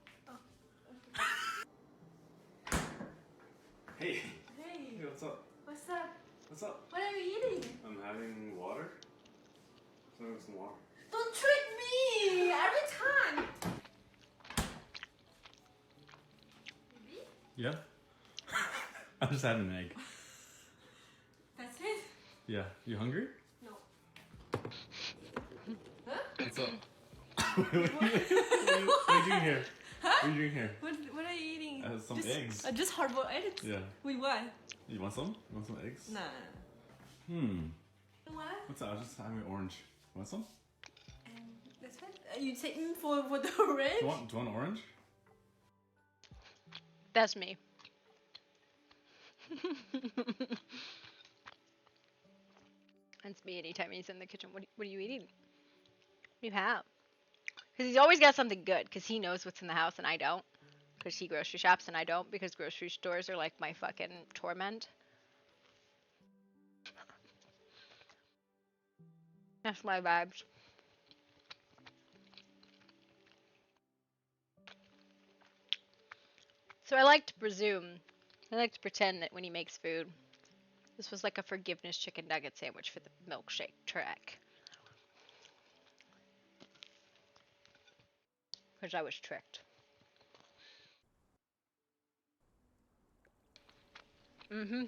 Hey. Hey, Hey, what's up? what's up? What's up? What are you eating? I'm having water. I'm having some water. Don't trick me every time. Maybe? Yeah? I'm just having an egg. That's it? Yeah. You hungry? No. What's up? what are you doing here? What are you doing here? What are you eating? Some just, eggs. Just hard-boiled eggs? Yeah. With what? You want some? You want some eggs? Nah. What? What's that? I was just having orange. Want some? That's it? You taking for the red? Do you want orange? That's me. That's me anytime he's in the kitchen. What are you eating? What do you have? Because he's always got something good, because he knows what's in the house and I don't. Because he grocery shops and I don't, because grocery stores are like my fucking torment. That's my vibes. So I like to pretend that when he makes food, this was like a forgiveness chicken nugget sandwich for the milkshake trick. Because I was tricked. Mm-hmm.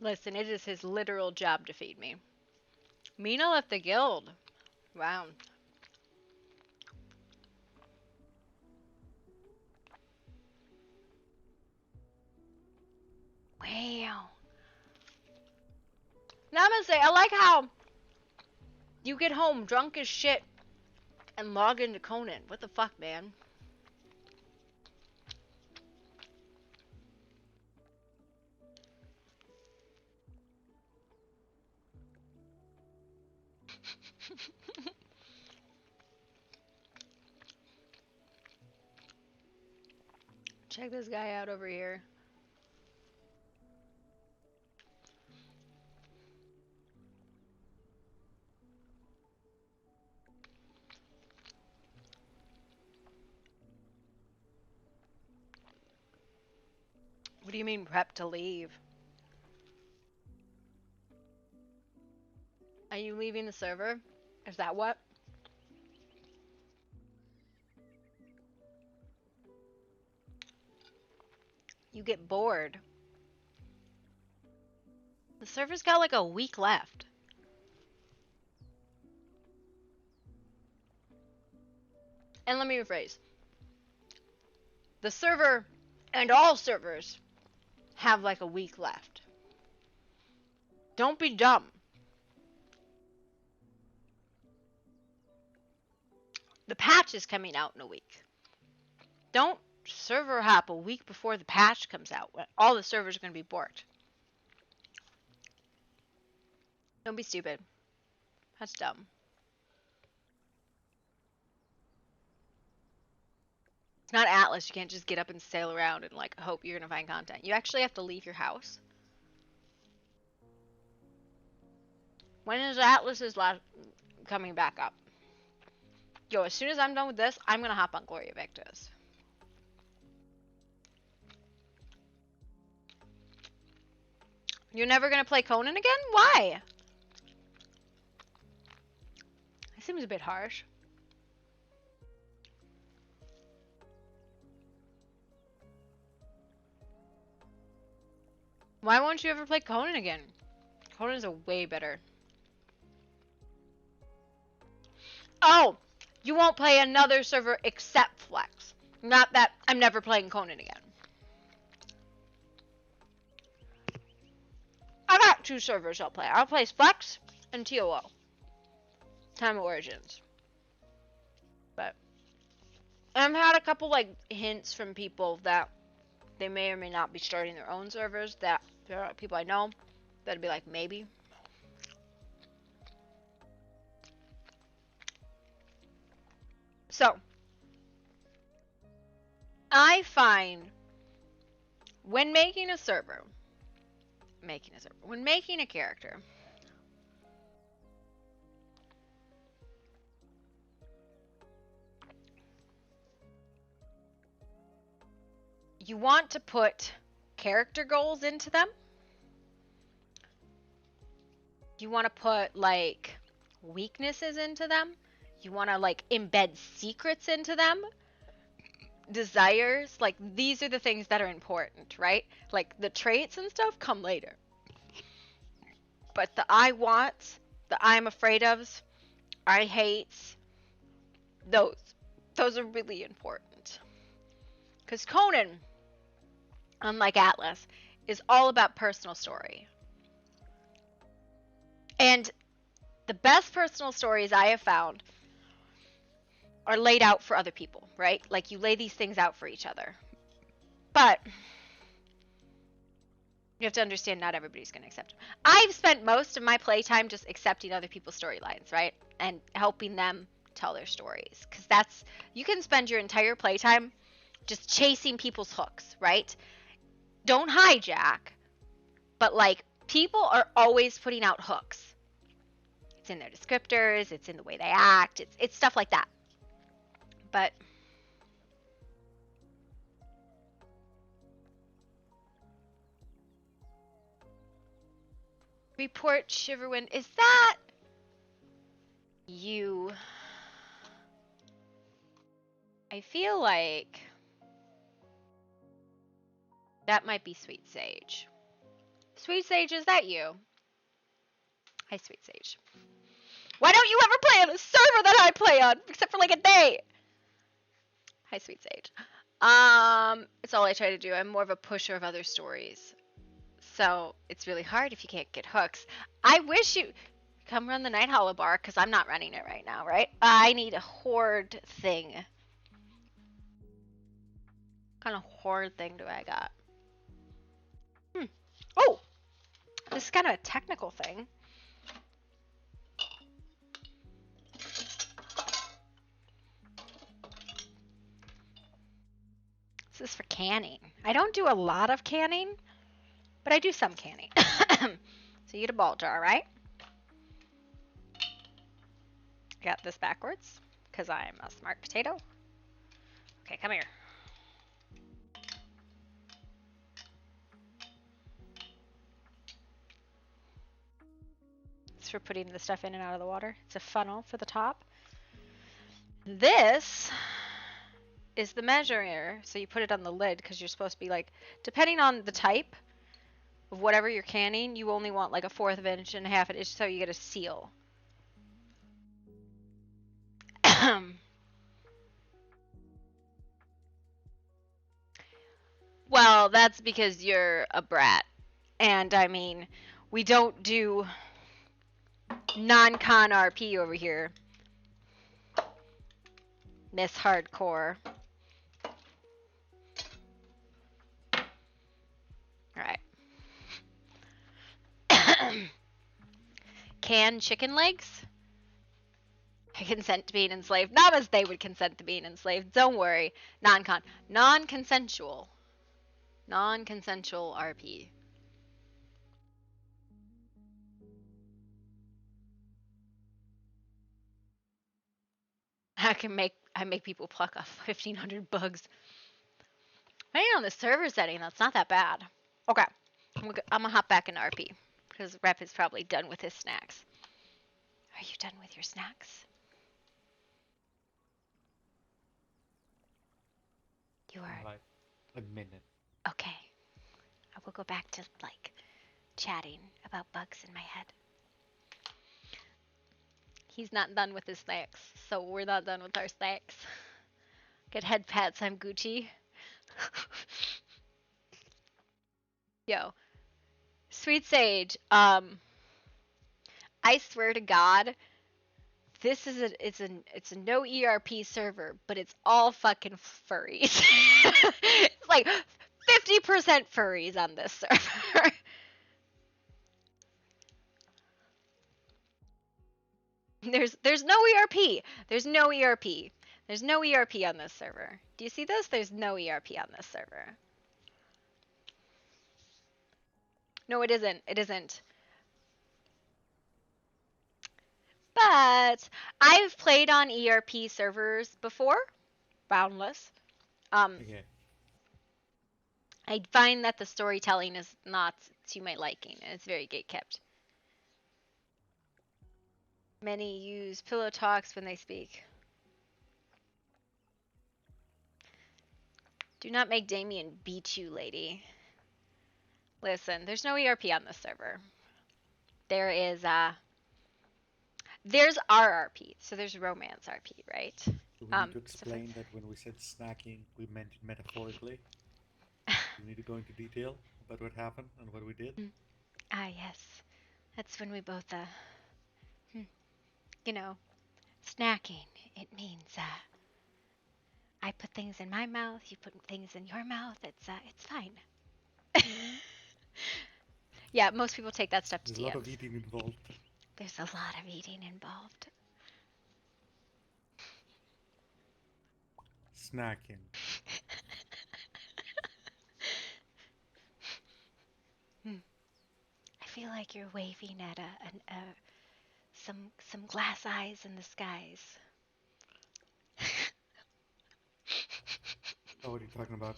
Listen, it is his literal job to feed me. Mina left the guild. Wow. Wow. Now I'm gonna say, I like how you get home drunk as shit and log into Conan. What the fuck, man? Check this guy out over here. What do you mean prep to leave? Are you leaving the server? Is that what? You get bored. The server's got like a week left. And let me rephrase. The server and all servers have like a week left. Don't be dumb. The patch is coming out in a week. Don't server hop a week before the patch comes out when all the servers are going to be borked. Don't be stupid. That's dumb. It's not Atlas. You can't just get up and sail around and like hope you're going to find content. You actually have to leave your house. When is Atlas's last coming back up? Yo, as soon as I'm done with this, I'm going to hop on Gloria Victus. You're never going to play Conan again? Why? That seems a bit harsh. Why won't you ever play Conan again? Conan's a way better. Oh! You won't play another server except Flex. Not that I'm never playing Conan again. I got 2 servers I'll play. I'll play Flex and TOO. Time of Origins. But I've had a couple like hints from people that they may or may not be starting their own servers, that there are people I know that'd be like maybe. So I find when making a server, when making a character, you want to put character goals into them. You want to put like weaknesses into them. You want to like embed secrets into them. Desires, like these are the things that are important, right? Like the traits and stuff come later. But the I wants, the I'm afraid ofs, I hates, those are really important. Because Conan, unlike Atlas, is all about personal story. And the best personal stories I have found are laid out for other people, right? Like you lay these things out for each other. But you have to understand not everybody's going to accept them. I've spent most of my playtime just accepting other people's storylines, right? And helping them tell their stories. Because that's, you can spend your entire playtime just chasing people's hooks, right? Don't hijack, but like people are always putting out hooks. It's in their descriptors, it's in the way they act, it's stuff like that. But report Shiverwind, is that you? I feel like that might be Sweet Sage. Sweet Sage, is that you? Hi, Sweet Sage. Why don't you ever play on a server that I play on, except for like a day? Hi, Sweet Sage. It's all I try to do. I'm more of a pusher of other stories. So it's really hard if you can't get hooks. I wish you come run the Night Hollow bar, because I'm not running it right now, right? I need a horde thing. What kind of horde thing do I got? Oh! This is kind of a technical thing. This is for canning. I don't do a lot of canning, but I do some canning. So you get a ball jar, right? I got this backwards because I'm a smart potato. Okay, come here. It's for putting the stuff in and out of the water. It's a funnel for the top. This is the measure. So you put it on the lid because you're supposed to be like, depending on the type of whatever you're canning, you only want like a 1/4 of an inch and a half an inch so you get a seal. Well, that's because you're a brat. And I mean, we don't do non-con RP over here. Miss Hardcore. Alright. Canned chicken legs? I consent to being enslaved. Not as they would consent to being enslaved. Don't worry. Non-con. Non-consensual. Non-consensual RP. I make people pluck off 1,500 bugs. Depending on the server setting, that's not that bad. Okay, I'm gonna hop back into RP because Rep is probably done with his snacks. Are you done with your snacks? You are. Like a minute. Okay. I will go back to like chatting about bugs in my head. He's not done with his snacks, so we're not done with our snacks. Get head pats, I'm Gucci. Yo, Sweet Sage, I swear to God, this is it's a no ERP server, but it's all fucking furries. It's like 50% furries on this server. There's no ERP. There's no ERP. There's no ERP on this server. Do you see this? There's no ERP on this server. No, it isn't. It isn't. But I've played on ERP servers before, Boundless. Okay. I find that the storytelling is not to my liking, and it's very gatekept. Many use pillow talks when they speak. Do not make Damien beat you, lady. Listen, there's no ERP on this server. There is there's RRP, so there's romance RP, right? Do we need to explain that when we said snacking, we meant it metaphorically? Do we need to go into detail about what happened and what we did? Ah, yes. That's when we both, you know, snacking. It means, I put things in my mouth, you put things in your mouth. It's fine. Yeah, most people take that stuff to There's DMs. a lot of eating involved. There's a lot of eating involved. Snacking. I feel like you're waving at some glass eyes in the skies. Oh, what are you talking about?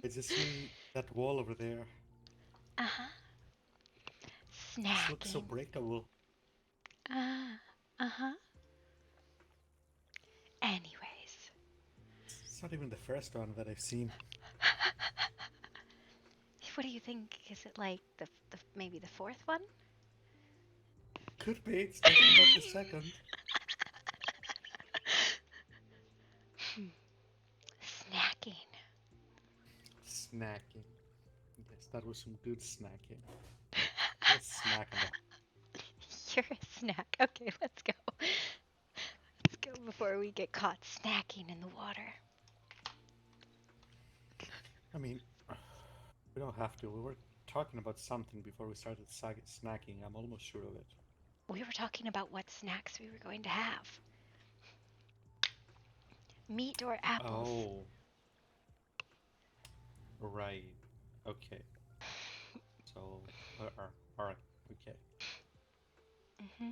I just see that wall over there. Uh-huh. This looks so Snacking. breakable. Uh-huh. Anyways. It's not even the first one that I've seen. What do you think? Is it like the maybe the 4th one? Could be. It's definitely not the second. Snacking. Snacking. Yes, that was some good snacking. Let's snack on that. You're a snack. Okay, let's go. Let's go before we get caught snacking in the water. I mean, we don't have to. We were talking about something before we started snacking. I'm almost sure of it. We were talking about what snacks we were going to have. Meat or apples? Oh. Right. Okay. So, alright. Okay. Mm-hmm.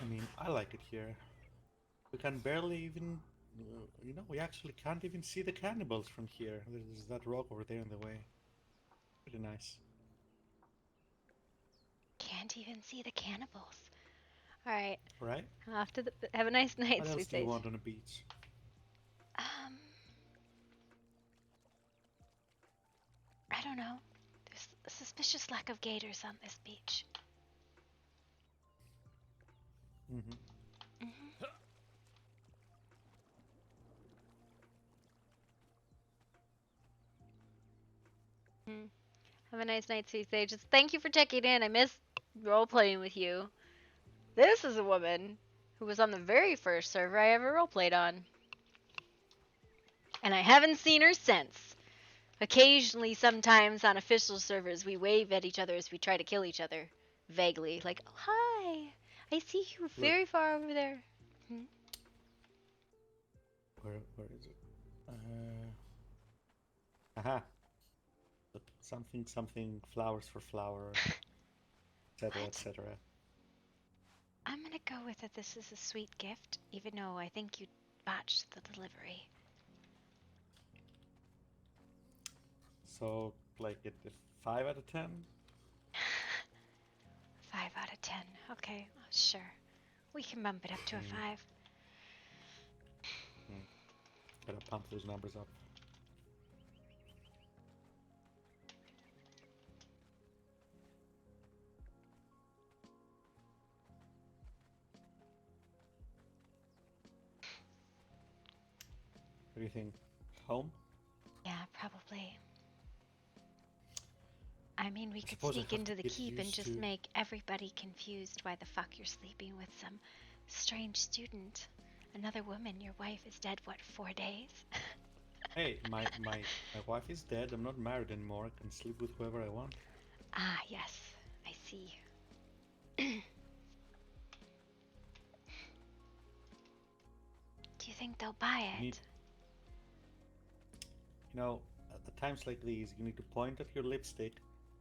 I mean, I like it here. We can barely even, we actually can't even see the cannibals from here. There's that rock over there in the way. Pretty nice. Can't even see the cannibals. All right. Right? Have a nice night, What else sweet do you face. want on a beach? I don't know. There's a suspicious lack of gators on this beach. Mm-hmm. Mm-hmm. Have a nice night, sweet sage. Just thank you for checking in. I miss role playing with you. This is a woman who was on the very first server I ever role played on, and I haven't seen her since. Occasionally, sometimes on official servers, we wave at each other as we try to kill each other, vaguely, like, oh, "Hi, I see you very far over there." Where is it? Aha. But something flowers for flower, etc. What? etc. I'm gonna go with it. This is a sweet gift, even though I think you botched the delivery. So, like it 5 out of 10? 5 out of 10. Okay, sure. We can bump it up to a 5. Gotta pump those numbers up. What do you think? Home? Yeah, probably. I mean, we could suppose I sneak have into to the get keep and used just to- make everybody confused why the fuck you're sleeping with some strange student. Another woman, your wife is dead, what, 4 days? Hey, my wife is dead. I'm not married anymore. I can sleep with whoever I want. Ah, yes, I see. Do you think they'll buy it? At times like these, you need to point at your lipstick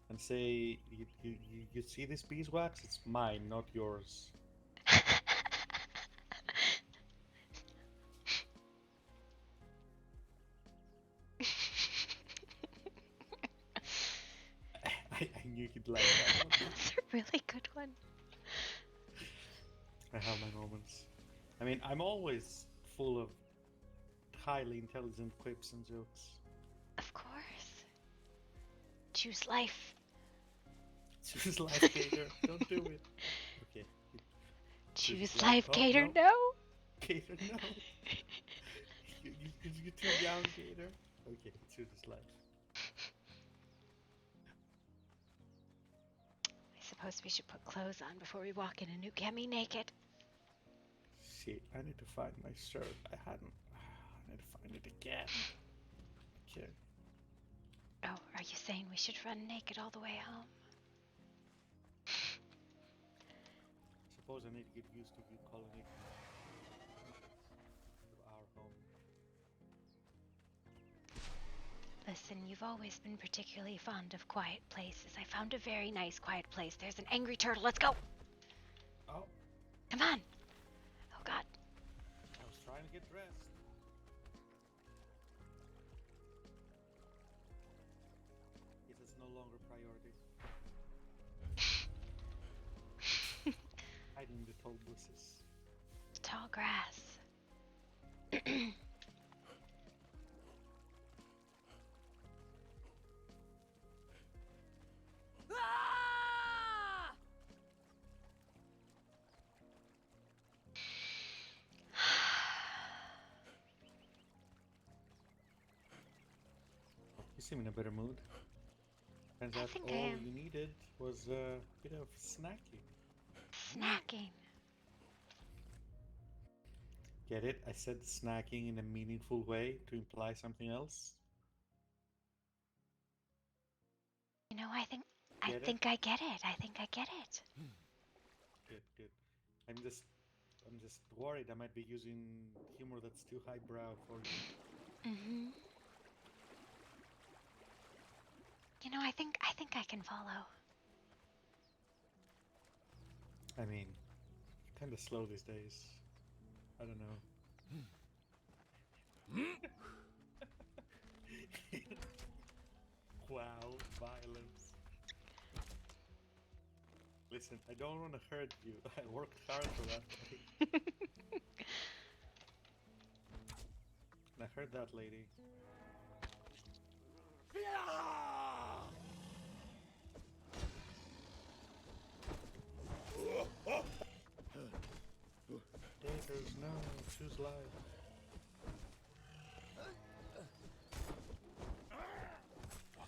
and say, you see this beeswax? It's mine, not yours. I knew he'd like that one. That's a really good one. I have my moments. I mean, I'm always full of highly intelligent quips and jokes. Of course. Choose life. Choose life, Gator. Don't do it. Okay. Choose life, Gator, no. no. Gator, no. You're too young, Gator. Okay, choose life. I suppose we should put clothes on before we walk in a new Gemi naked. Shit, I need to find my shirt. I need to find it again. Okay. Oh, are you saying we should run naked all the way home? Suppose I need to get used to you calling it our home. Listen, you've always been particularly fond of quiet places. I found a very nice quiet place. There's an angry turtle. Let's go! Oh, Come on! Oh, God. I was trying to get dressed. Guess it's no longer priority. Hiding in the tall bushes. Tall grass. Ah! You seem in a better mood. Turns I out think I all am. you needed was a bit of snacking. Snacking. Get it? I said snacking in a meaningful way to imply something else. You know, I Get it? think I get it. I think I get it. Good, good. I'm just worried I might be using humor that's too highbrow for you. Mm-hmm. You know, I think I can follow. I mean, kind of slow these days. I don't know. Wow, violence. Listen, I don't want to hurt you. I worked hard for that fight. And I heard that lady. There's no choose life.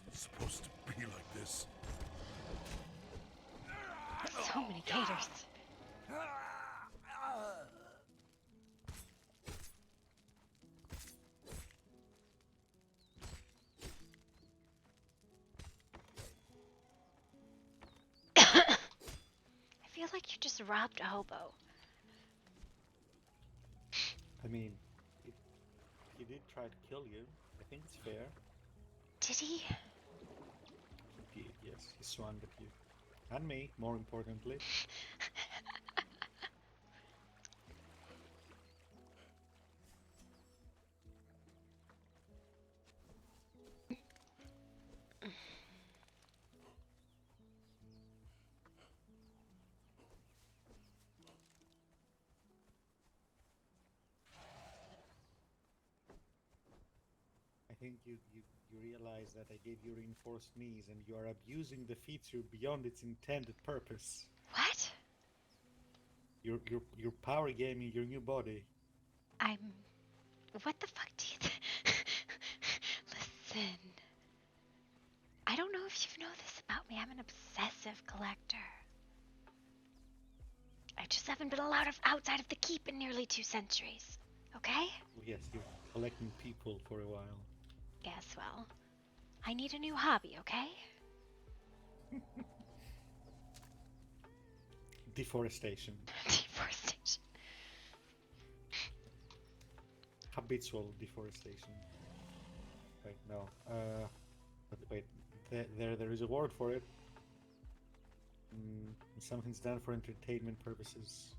It's supposed to be like this. So many gators. I feel like you just robbed a hobo. I mean, he did try to kill you. I think it's fair. Did he? He did, yes. He swung at you. And me, more importantly. I think you realize that I gave you reinforced knees and you are abusing the feature beyond its intended purpose. What? You're power gaming your new body. What the fuck do you Listen. I don't know if you know this about me. I'm an obsessive collector. I just haven't been allowed outside of the keep in nearly 2 centuries. Okay? Well, yes, you're collecting people for a while. Yes, well, I need a new hobby, okay? Deforestation. Deforestation. Habitual deforestation. Wait, no. But wait, there is a word for it. Something's done for entertainment purposes.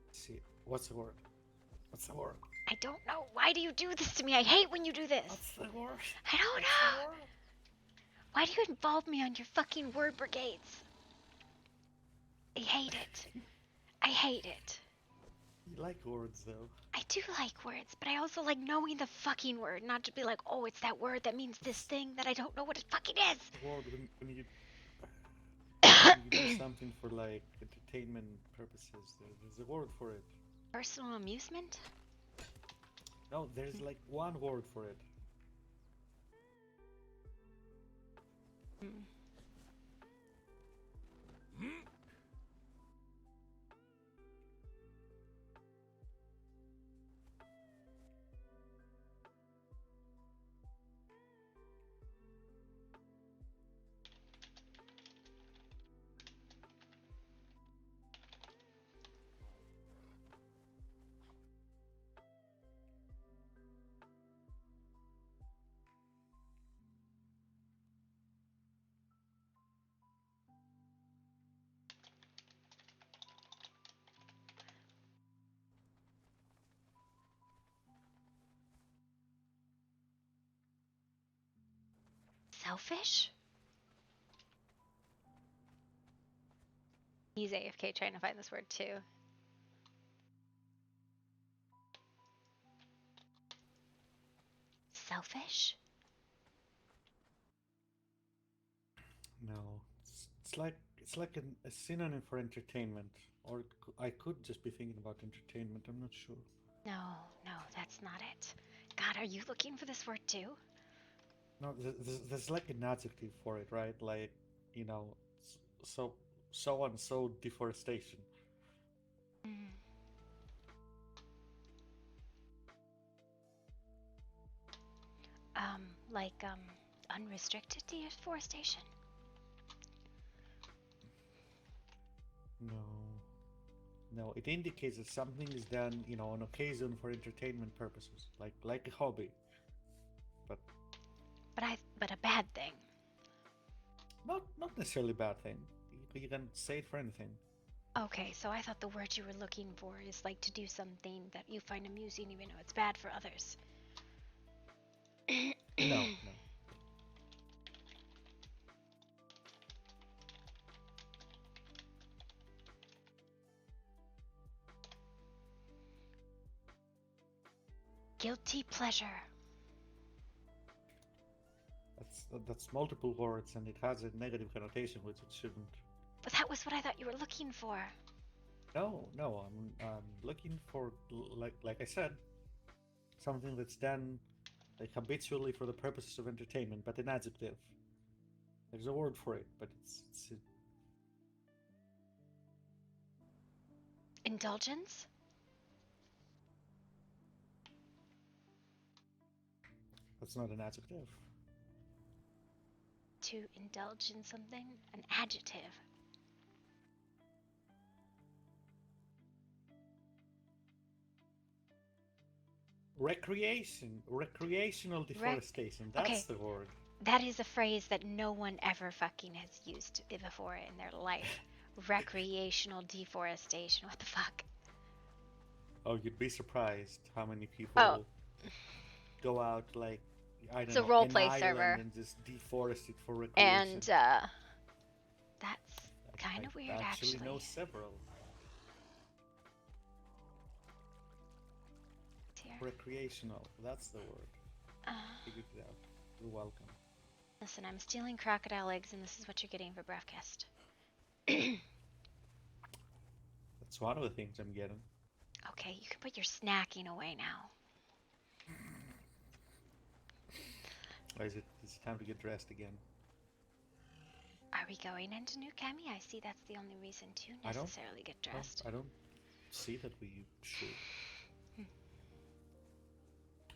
Let's see, what's the word? What's the word? I don't know. Why do you do this to me? I hate when you do this. What's the word? I don't know. Why do you involve me on your fucking word brigades? I hate it. I hate it. You like words, though. I do like words, but I also like knowing the fucking word, not to be like, oh, it's that word that means this thing that I don't know what it fucking is. The word when you do something for like entertainment purposes, there's a word for it. Personal amusement? No, there's like one word for it. Selfish? He's AFK trying to find this word too. Selfish? No, it's like a synonym for entertainment, or I could just be thinking about entertainment. I'm not sure. No, that's not it. God, are you looking for this word too? No, there's like an adjective for it, right? Like, you know, so and so deforestation. Like unrestricted deforestation? No, it indicates that something is done, on occasion for entertainment purposes, like a hobby. But But a bad thing. not necessarily a bad thing. You can say it for anything. Okay, so I thought the word you were looking for is like to do something that you find amusing even though it's bad for others. No. Guilty pleasure. That's multiple words, and it has a negative connotation, which it shouldn't. But that was what I thought you were looking for. No, I'm looking for, like I said, something that's done like habitually for the purposes of entertainment, but an adjective. There's a word for it, but it's Indulgence? that's not an adjective. To indulge in something? An adjective. Recreational deforestation. That's the word. That is a phrase that no one ever fucking has used before in their life. Recreational deforestation. What the fuck? Oh, you'd be surprised how many people go out like I don't know, a roleplay an island server and just deforest it for recreation. and that's kind of weird, I actually. know several. Here. Recreational. That's the word. Figured it out. You're welcome. Listen, I'm stealing crocodile eggs, and this is what you're getting for breakfast. That's one of the things I'm getting. Okay, you can put your snacking away now. Is it time to get dressed again? Are we going into New Kemi? I see that's the only reason to necessarily get dressed. I don't see that we should.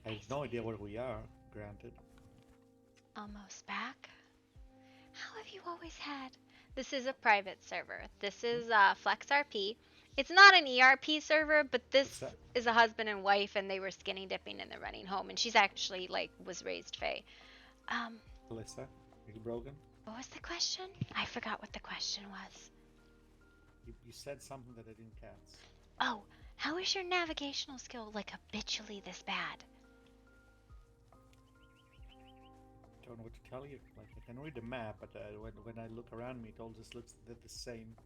I have no idea where we are, granted. Almost back. How have you always had? This is a private server. This is FlexRP. It's not an ERP server, but this is a husband and wife, and they were skinny dipping and they're running home. And she's actually was raised Fae. Calista, are you broken? What was the question? I forgot what the question was. You said something that I didn't catch. Oh, how is your navigational skill habitually this bad? I don't know what to tell you. I can read the map, but when I look around me, it all just looks the same.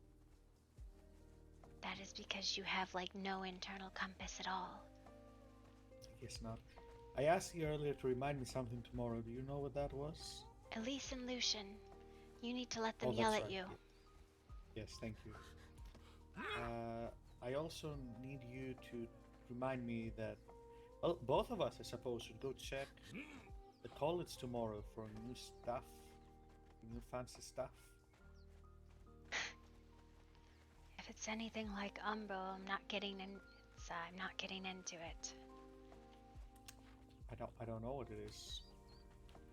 That is because you have no internal compass at all. I guess not. I asked you earlier to remind me something tomorrow. Do you know what that was? Elise and Lucian. You need to let them yell at you. Yes, thank you. I also need you to remind me that, well, both of us, I suppose, should go check the college tomorrow for new stuff, new fancy stuff. If it's anything like Umbro, I'm not getting into it. I don't know what it is.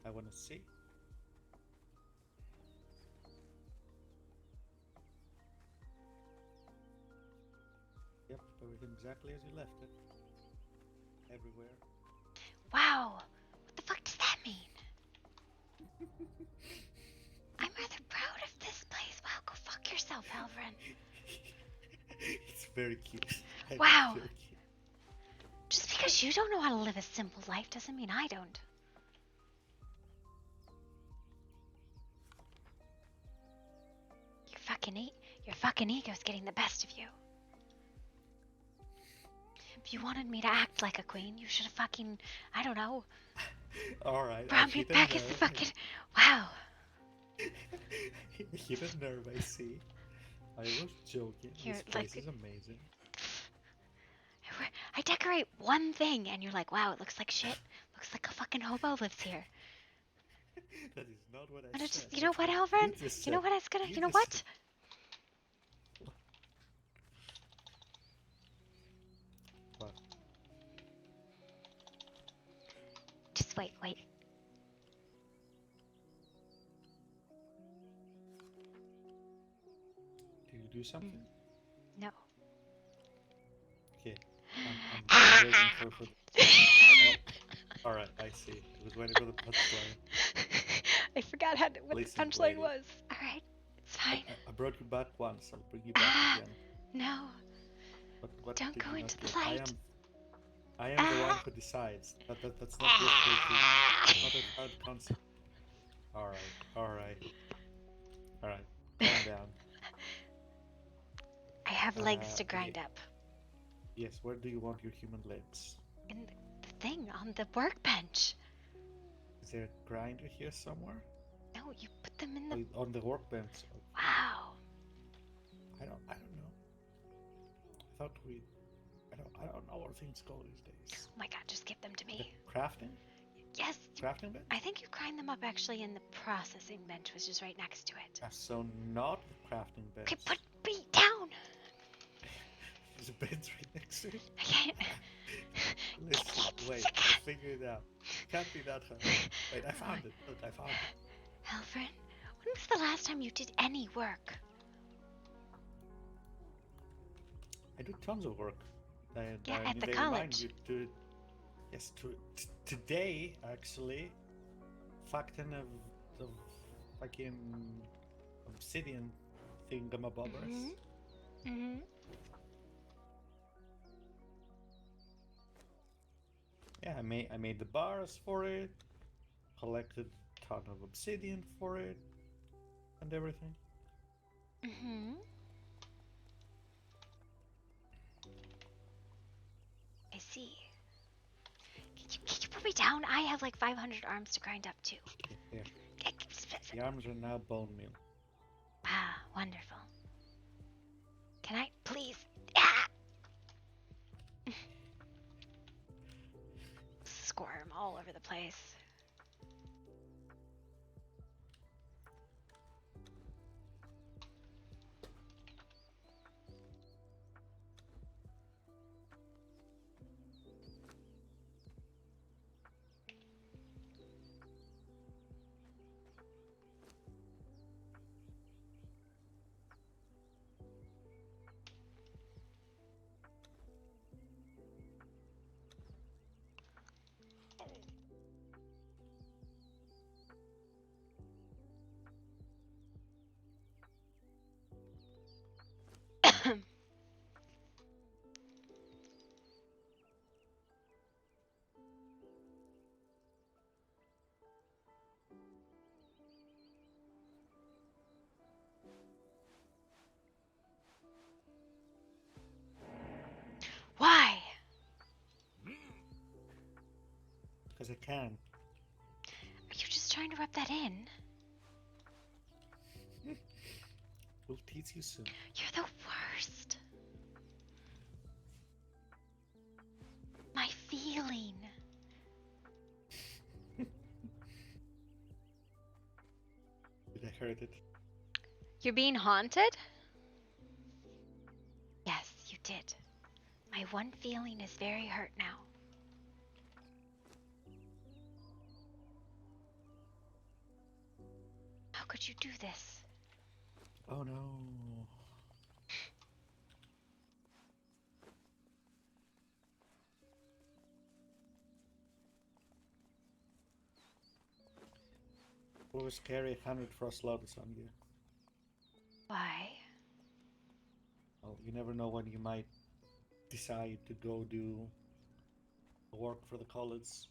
I want to see. Yep, everything exactly as you left it. Everywhere. Wow! What the fuck does that mean? I'm rather proud of this place. Wow, go fuck yourself, Elvin. It's very cute. Wow! Very cute. Just because you don't know how to live a simple life doesn't mean I don't. Your fucking ego's getting the best of you. If you wanted me to act like a queen, you should have fucking, I don't know. Alright. Brought me back as the fucking, wow. Hidden nerve, I see. I was joking. This place is amazing. I decorate one thing and you're like, wow, it looks like shit. Looks like a fucking hobo lives here. That is not what I said. You know what, Alvin? You know what I was gonna, you know what? What? Just wait. Do you do something? No. waiting for oh, alright, I see. I was waiting for the punchline. I forgot what the Listen, punchline lady. was. Alright, it's fine. I brought you back once, I'll bring you back again. No, What don't did go you into not the get? light. I am the one who decides. That's not difficult. Not a hard concept. Alright, alright. Alright, calm down. I have legs to Okay. grind up. Yes, where do you want your human legs? In the thing on the workbench. Is there a grinder here somewhere? No, you put them in the. On the workbench. Wow. I don't know. I thought I don't know where things go these days. Oh my god, just give them to The me. crafting? Yes. Crafting bench? I think you grind them up actually in the processing bench, which is right next to it. So not the crafting bench. Okay, put me down. There's a bench right next to it. I can't. Listen, wait, I'll figure it out. Can't be that hard. Wait, I found it. Look, I found it. Alfred, when was the last time you did any work? I do tons of work. Yeah, at the they college. remind you to. Yes, today actually, fucking of fucking obsidian thingamabobbers. Mm-hmm. Yeah, I made the bars for it, collected a ton of obsidian for it, and everything. Mm-hmm. I see. Can you put me down? I have like 500 arms to grind up too. There. The arms are now bone meal. Ah, wonderful. Can I please? Ah! Squirm all over the place. Why? Because I can. Are you just trying to rub that in? We'll teach you soon. You're the worst. My feeling. Did I hurt it? You're being haunted? Yes, you did. My one feeling is very hurt now. How could you do this? Oh no. Always carry 100 frost lotus on you. Why? Well, you never know when you might decide to go do work for the college.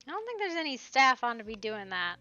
I don't think there's any staff on to be doing that.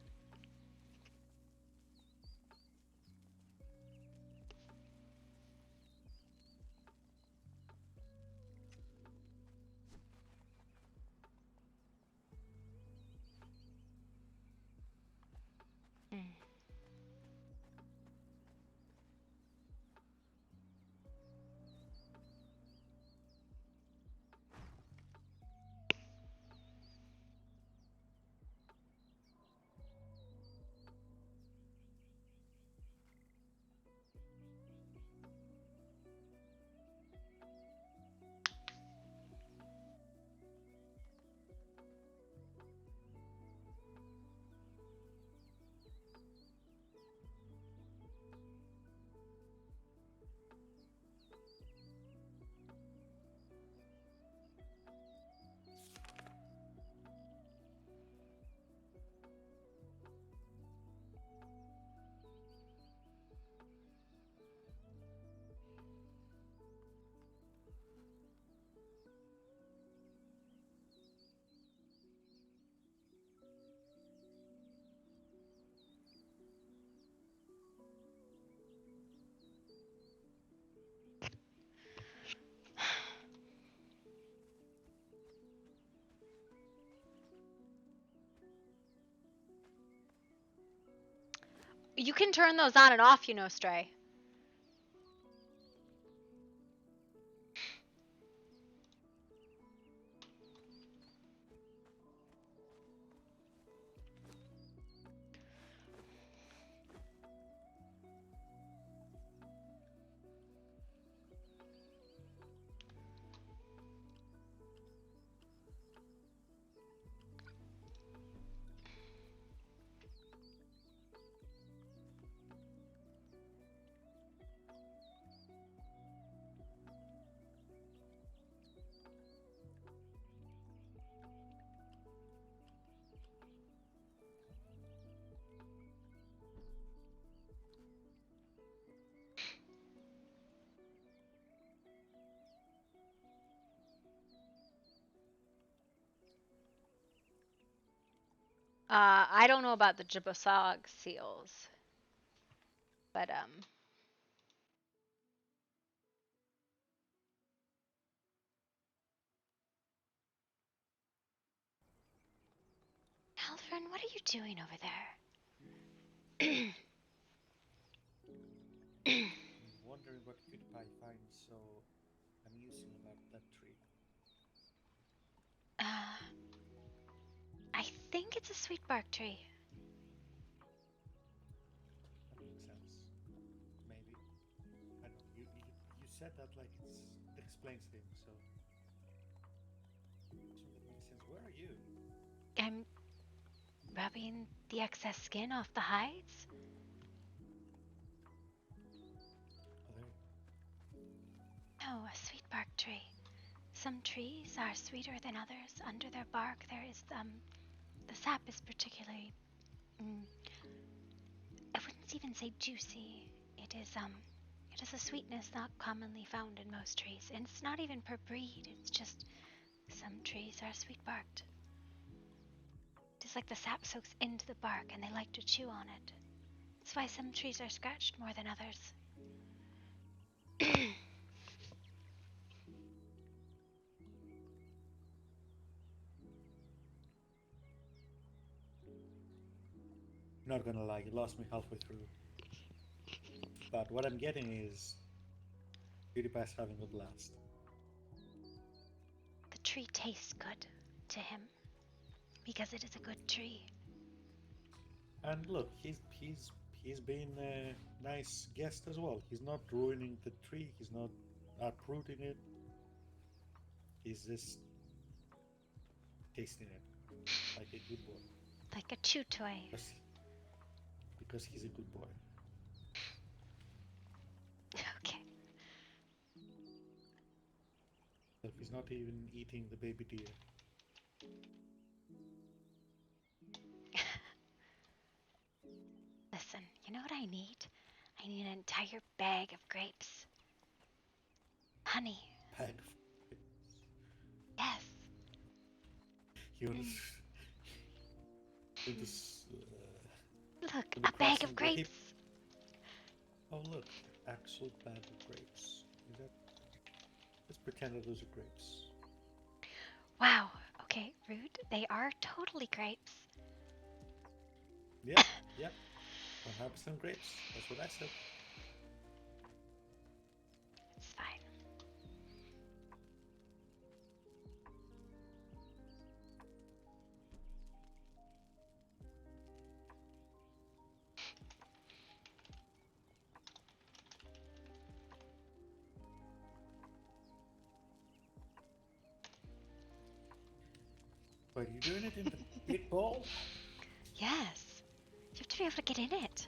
You can turn those on and off, you know, Stray. I don't know about the Jibosog seals, but Halfren, what are you doing over there? I'm wondering what PewDiePie finds so amusing about that tree. I think it's a sweet bark tree. That makes sense. Maybe. I don't know. You said that like it explains things, so. So that makes sense. Where are you? I'm rubbing the excess skin off the hides. Oh, there. Oh, a sweet bark tree. Some trees are sweeter than others. Under their bark, there is the sap is particularly. I wouldn't even say juicy. It is a sweetness not commonly found in most trees, and it's not even per breed. It's just some trees are sweet barked. It's like the sap soaks into the bark, and they like to chew on it. That's why some trees are scratched more than others. Not gonna lie, you lost me halfway through. But what I'm getting is PewDiePie's having a blast. The tree tastes good to him because it is a good tree. And look, he's been a nice guest as well. He's not ruining the tree. He's not uprooting it. He's just tasting it like a good boy. Like a chew toy. Because he's a good boy. Okay. Look, he's not even eating the baby deer. Listen, you know what I need? I need an entire bag of grapes. Honey. Bag of Yes. You're Look, to be a bag of crossing grapes. Oh look, actual bag of grapes. Is that? Let's pretend that those are grapes. Wow. Okay, rude. They are totally grapes. Yep, yep. 100% grapes. That's what I said. It's fine. But you're doing it in the big bowl? Yes. You have to be able to get in it.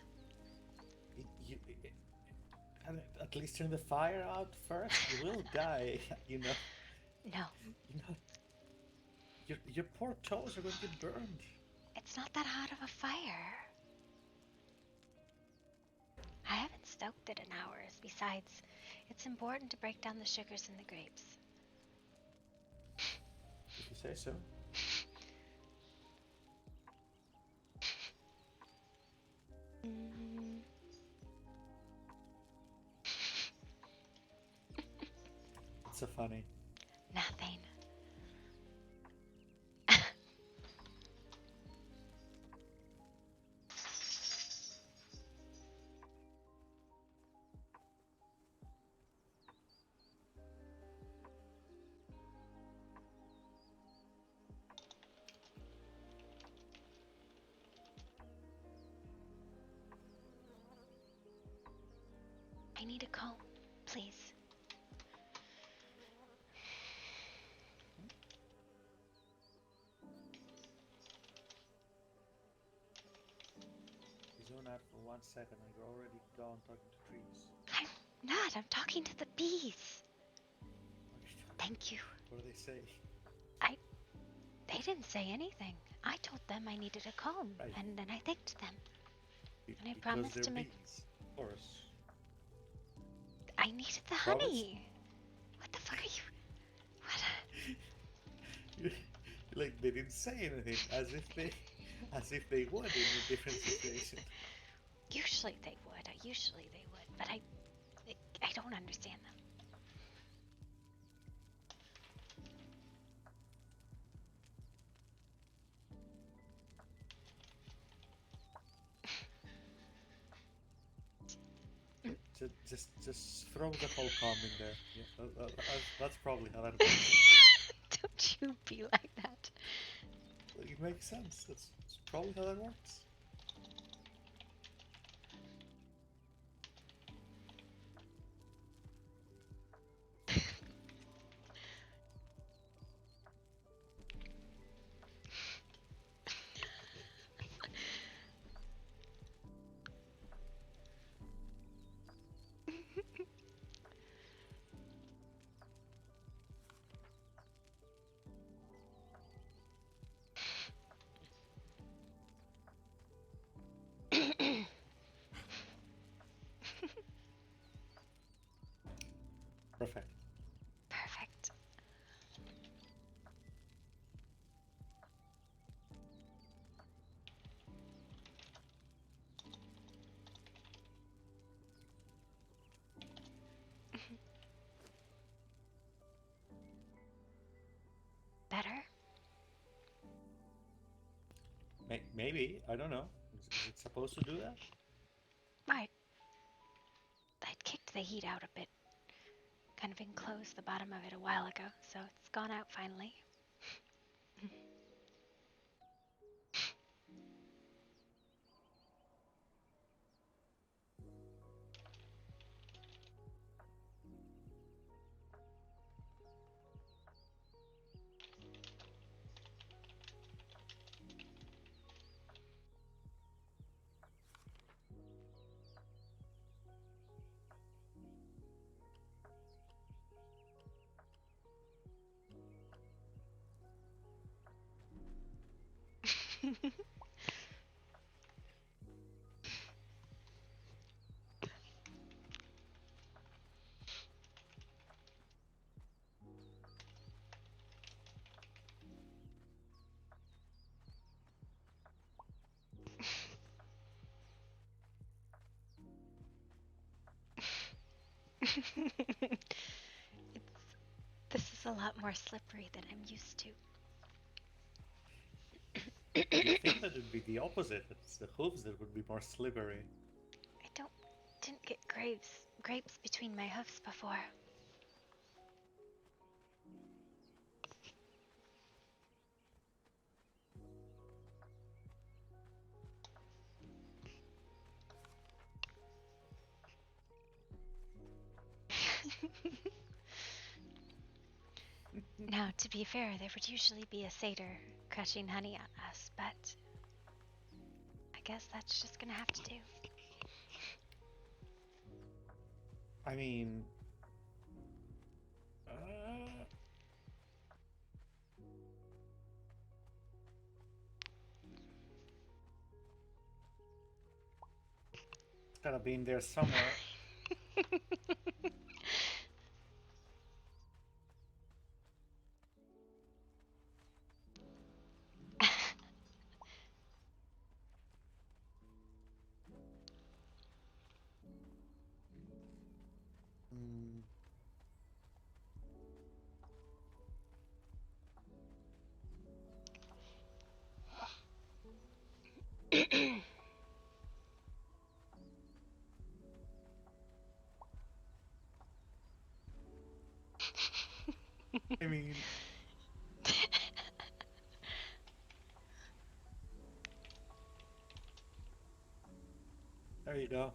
At least turn the fire out first. You will die, you know. No, You know. Your poor toes are going to get burned. it's not that hot of a fire. I haven't stoked it in hours. Besides, it's important to break down the sugars in the grapes. If you say so. It's so funny. Nothing. I need a comb, please. You zone out for 1 second and you're already gone talking to trees. I'm not. I'm talking to the bees. What are you talking- Thank you. What do they say? They didn't say anything. I told them I needed a comb, Right. and then I thanked them. And I Because promised they're to make- bees. Of course. I needed the Promise? honey. What the fuck are you? What? Like they didn't say anything, as if they would in a different situation. Usually they would. But I don't understand them. Just throw the whole calm in there. Yeah, that's probably how that works. Don't you be like that. It makes sense. That's probably how that works. Perfect. Perfect. Better? Maybe, I don't know. Is it supposed to do that? I'd kicked the heat out a bit. Kind of enclosed the bottom of it a while ago, so it's gone out finally. This is a lot more slippery than I'm used to. You think that would be the opposite? It's the hooves that would be more slippery. I didn't get grapes between my hoofs before. Now, to be fair, there would usually be a satyr crushing honey on us, but I guess that's just gonna have to do. I mean... It's gotta be in there somewhere. Hmm. I mean... There you go.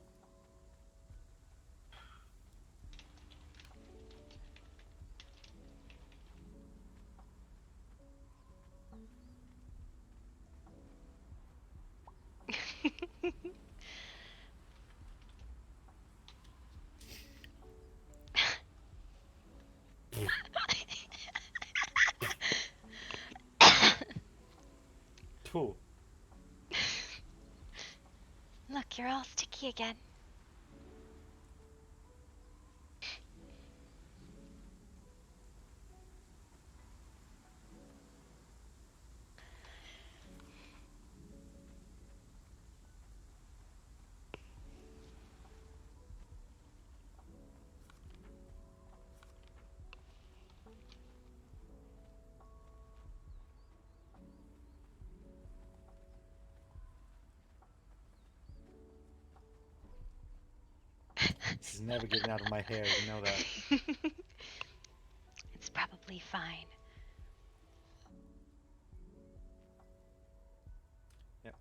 Look, you're all sticky again. This is never getting out of my hair, you know that. It's probably fine. Yep.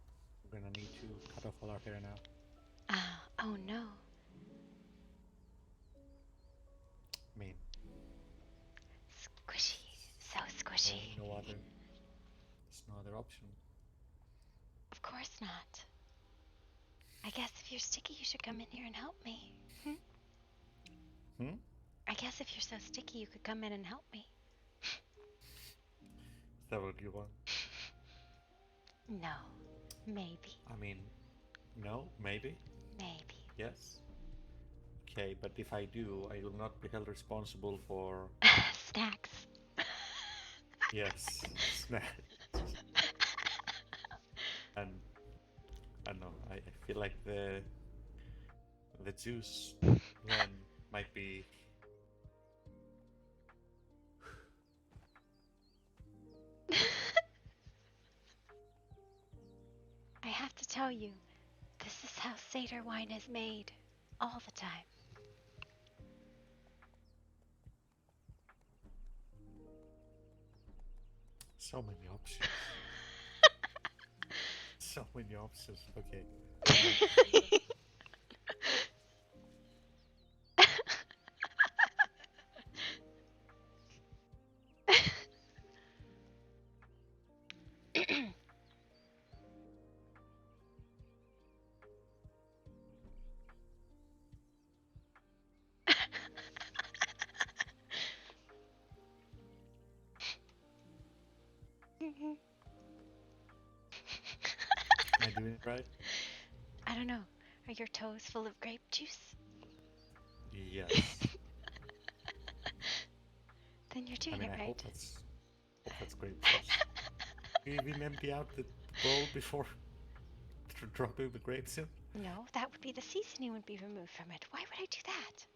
We're gonna need to cut off all our hair now. Oh no. I mean, Squishy. So squishy. no other. There's no other option. Of course not. I guess if you're sticky, you should come in here and help me. Hmm? I guess if you're so sticky, you could come in and help me. Is that what you want? No. Maybe. I mean, no, maybe, Maybe. yes. Okay, but if I do, I will not be held responsible for. Snacks. Yes, snacks. And I don't know. I feel like the juice then might be. I have to tell you, this is how Seder wine is made. All the time. So many options. So many options. Okay. Am I doing it right? I don't know. Are your toes full of grape juice? Yes. Then you're doing I mean, it I right. hope that's grape juice. Do you even empty out the bowl before dropping the grapes in? No, that would be the seasoning would be removed from it. Why would I do that?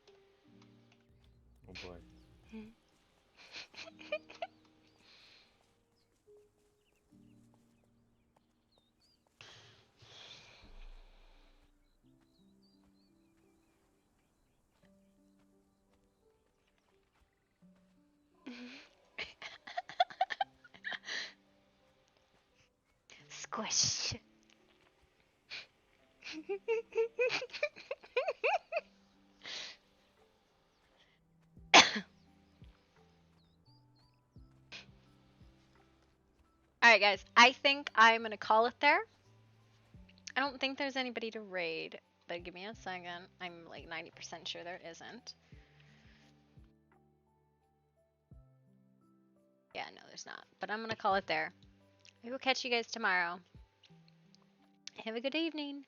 Oh boy. Squish. Alright, guys. I think I'm going to call it there. I don't think there's anybody to raid, but give me a second. I'm like 90% sure there isn't. Yeah, no, there's not. But I'm going to call it there. We will catch you guys tomorrow. Have a good evening.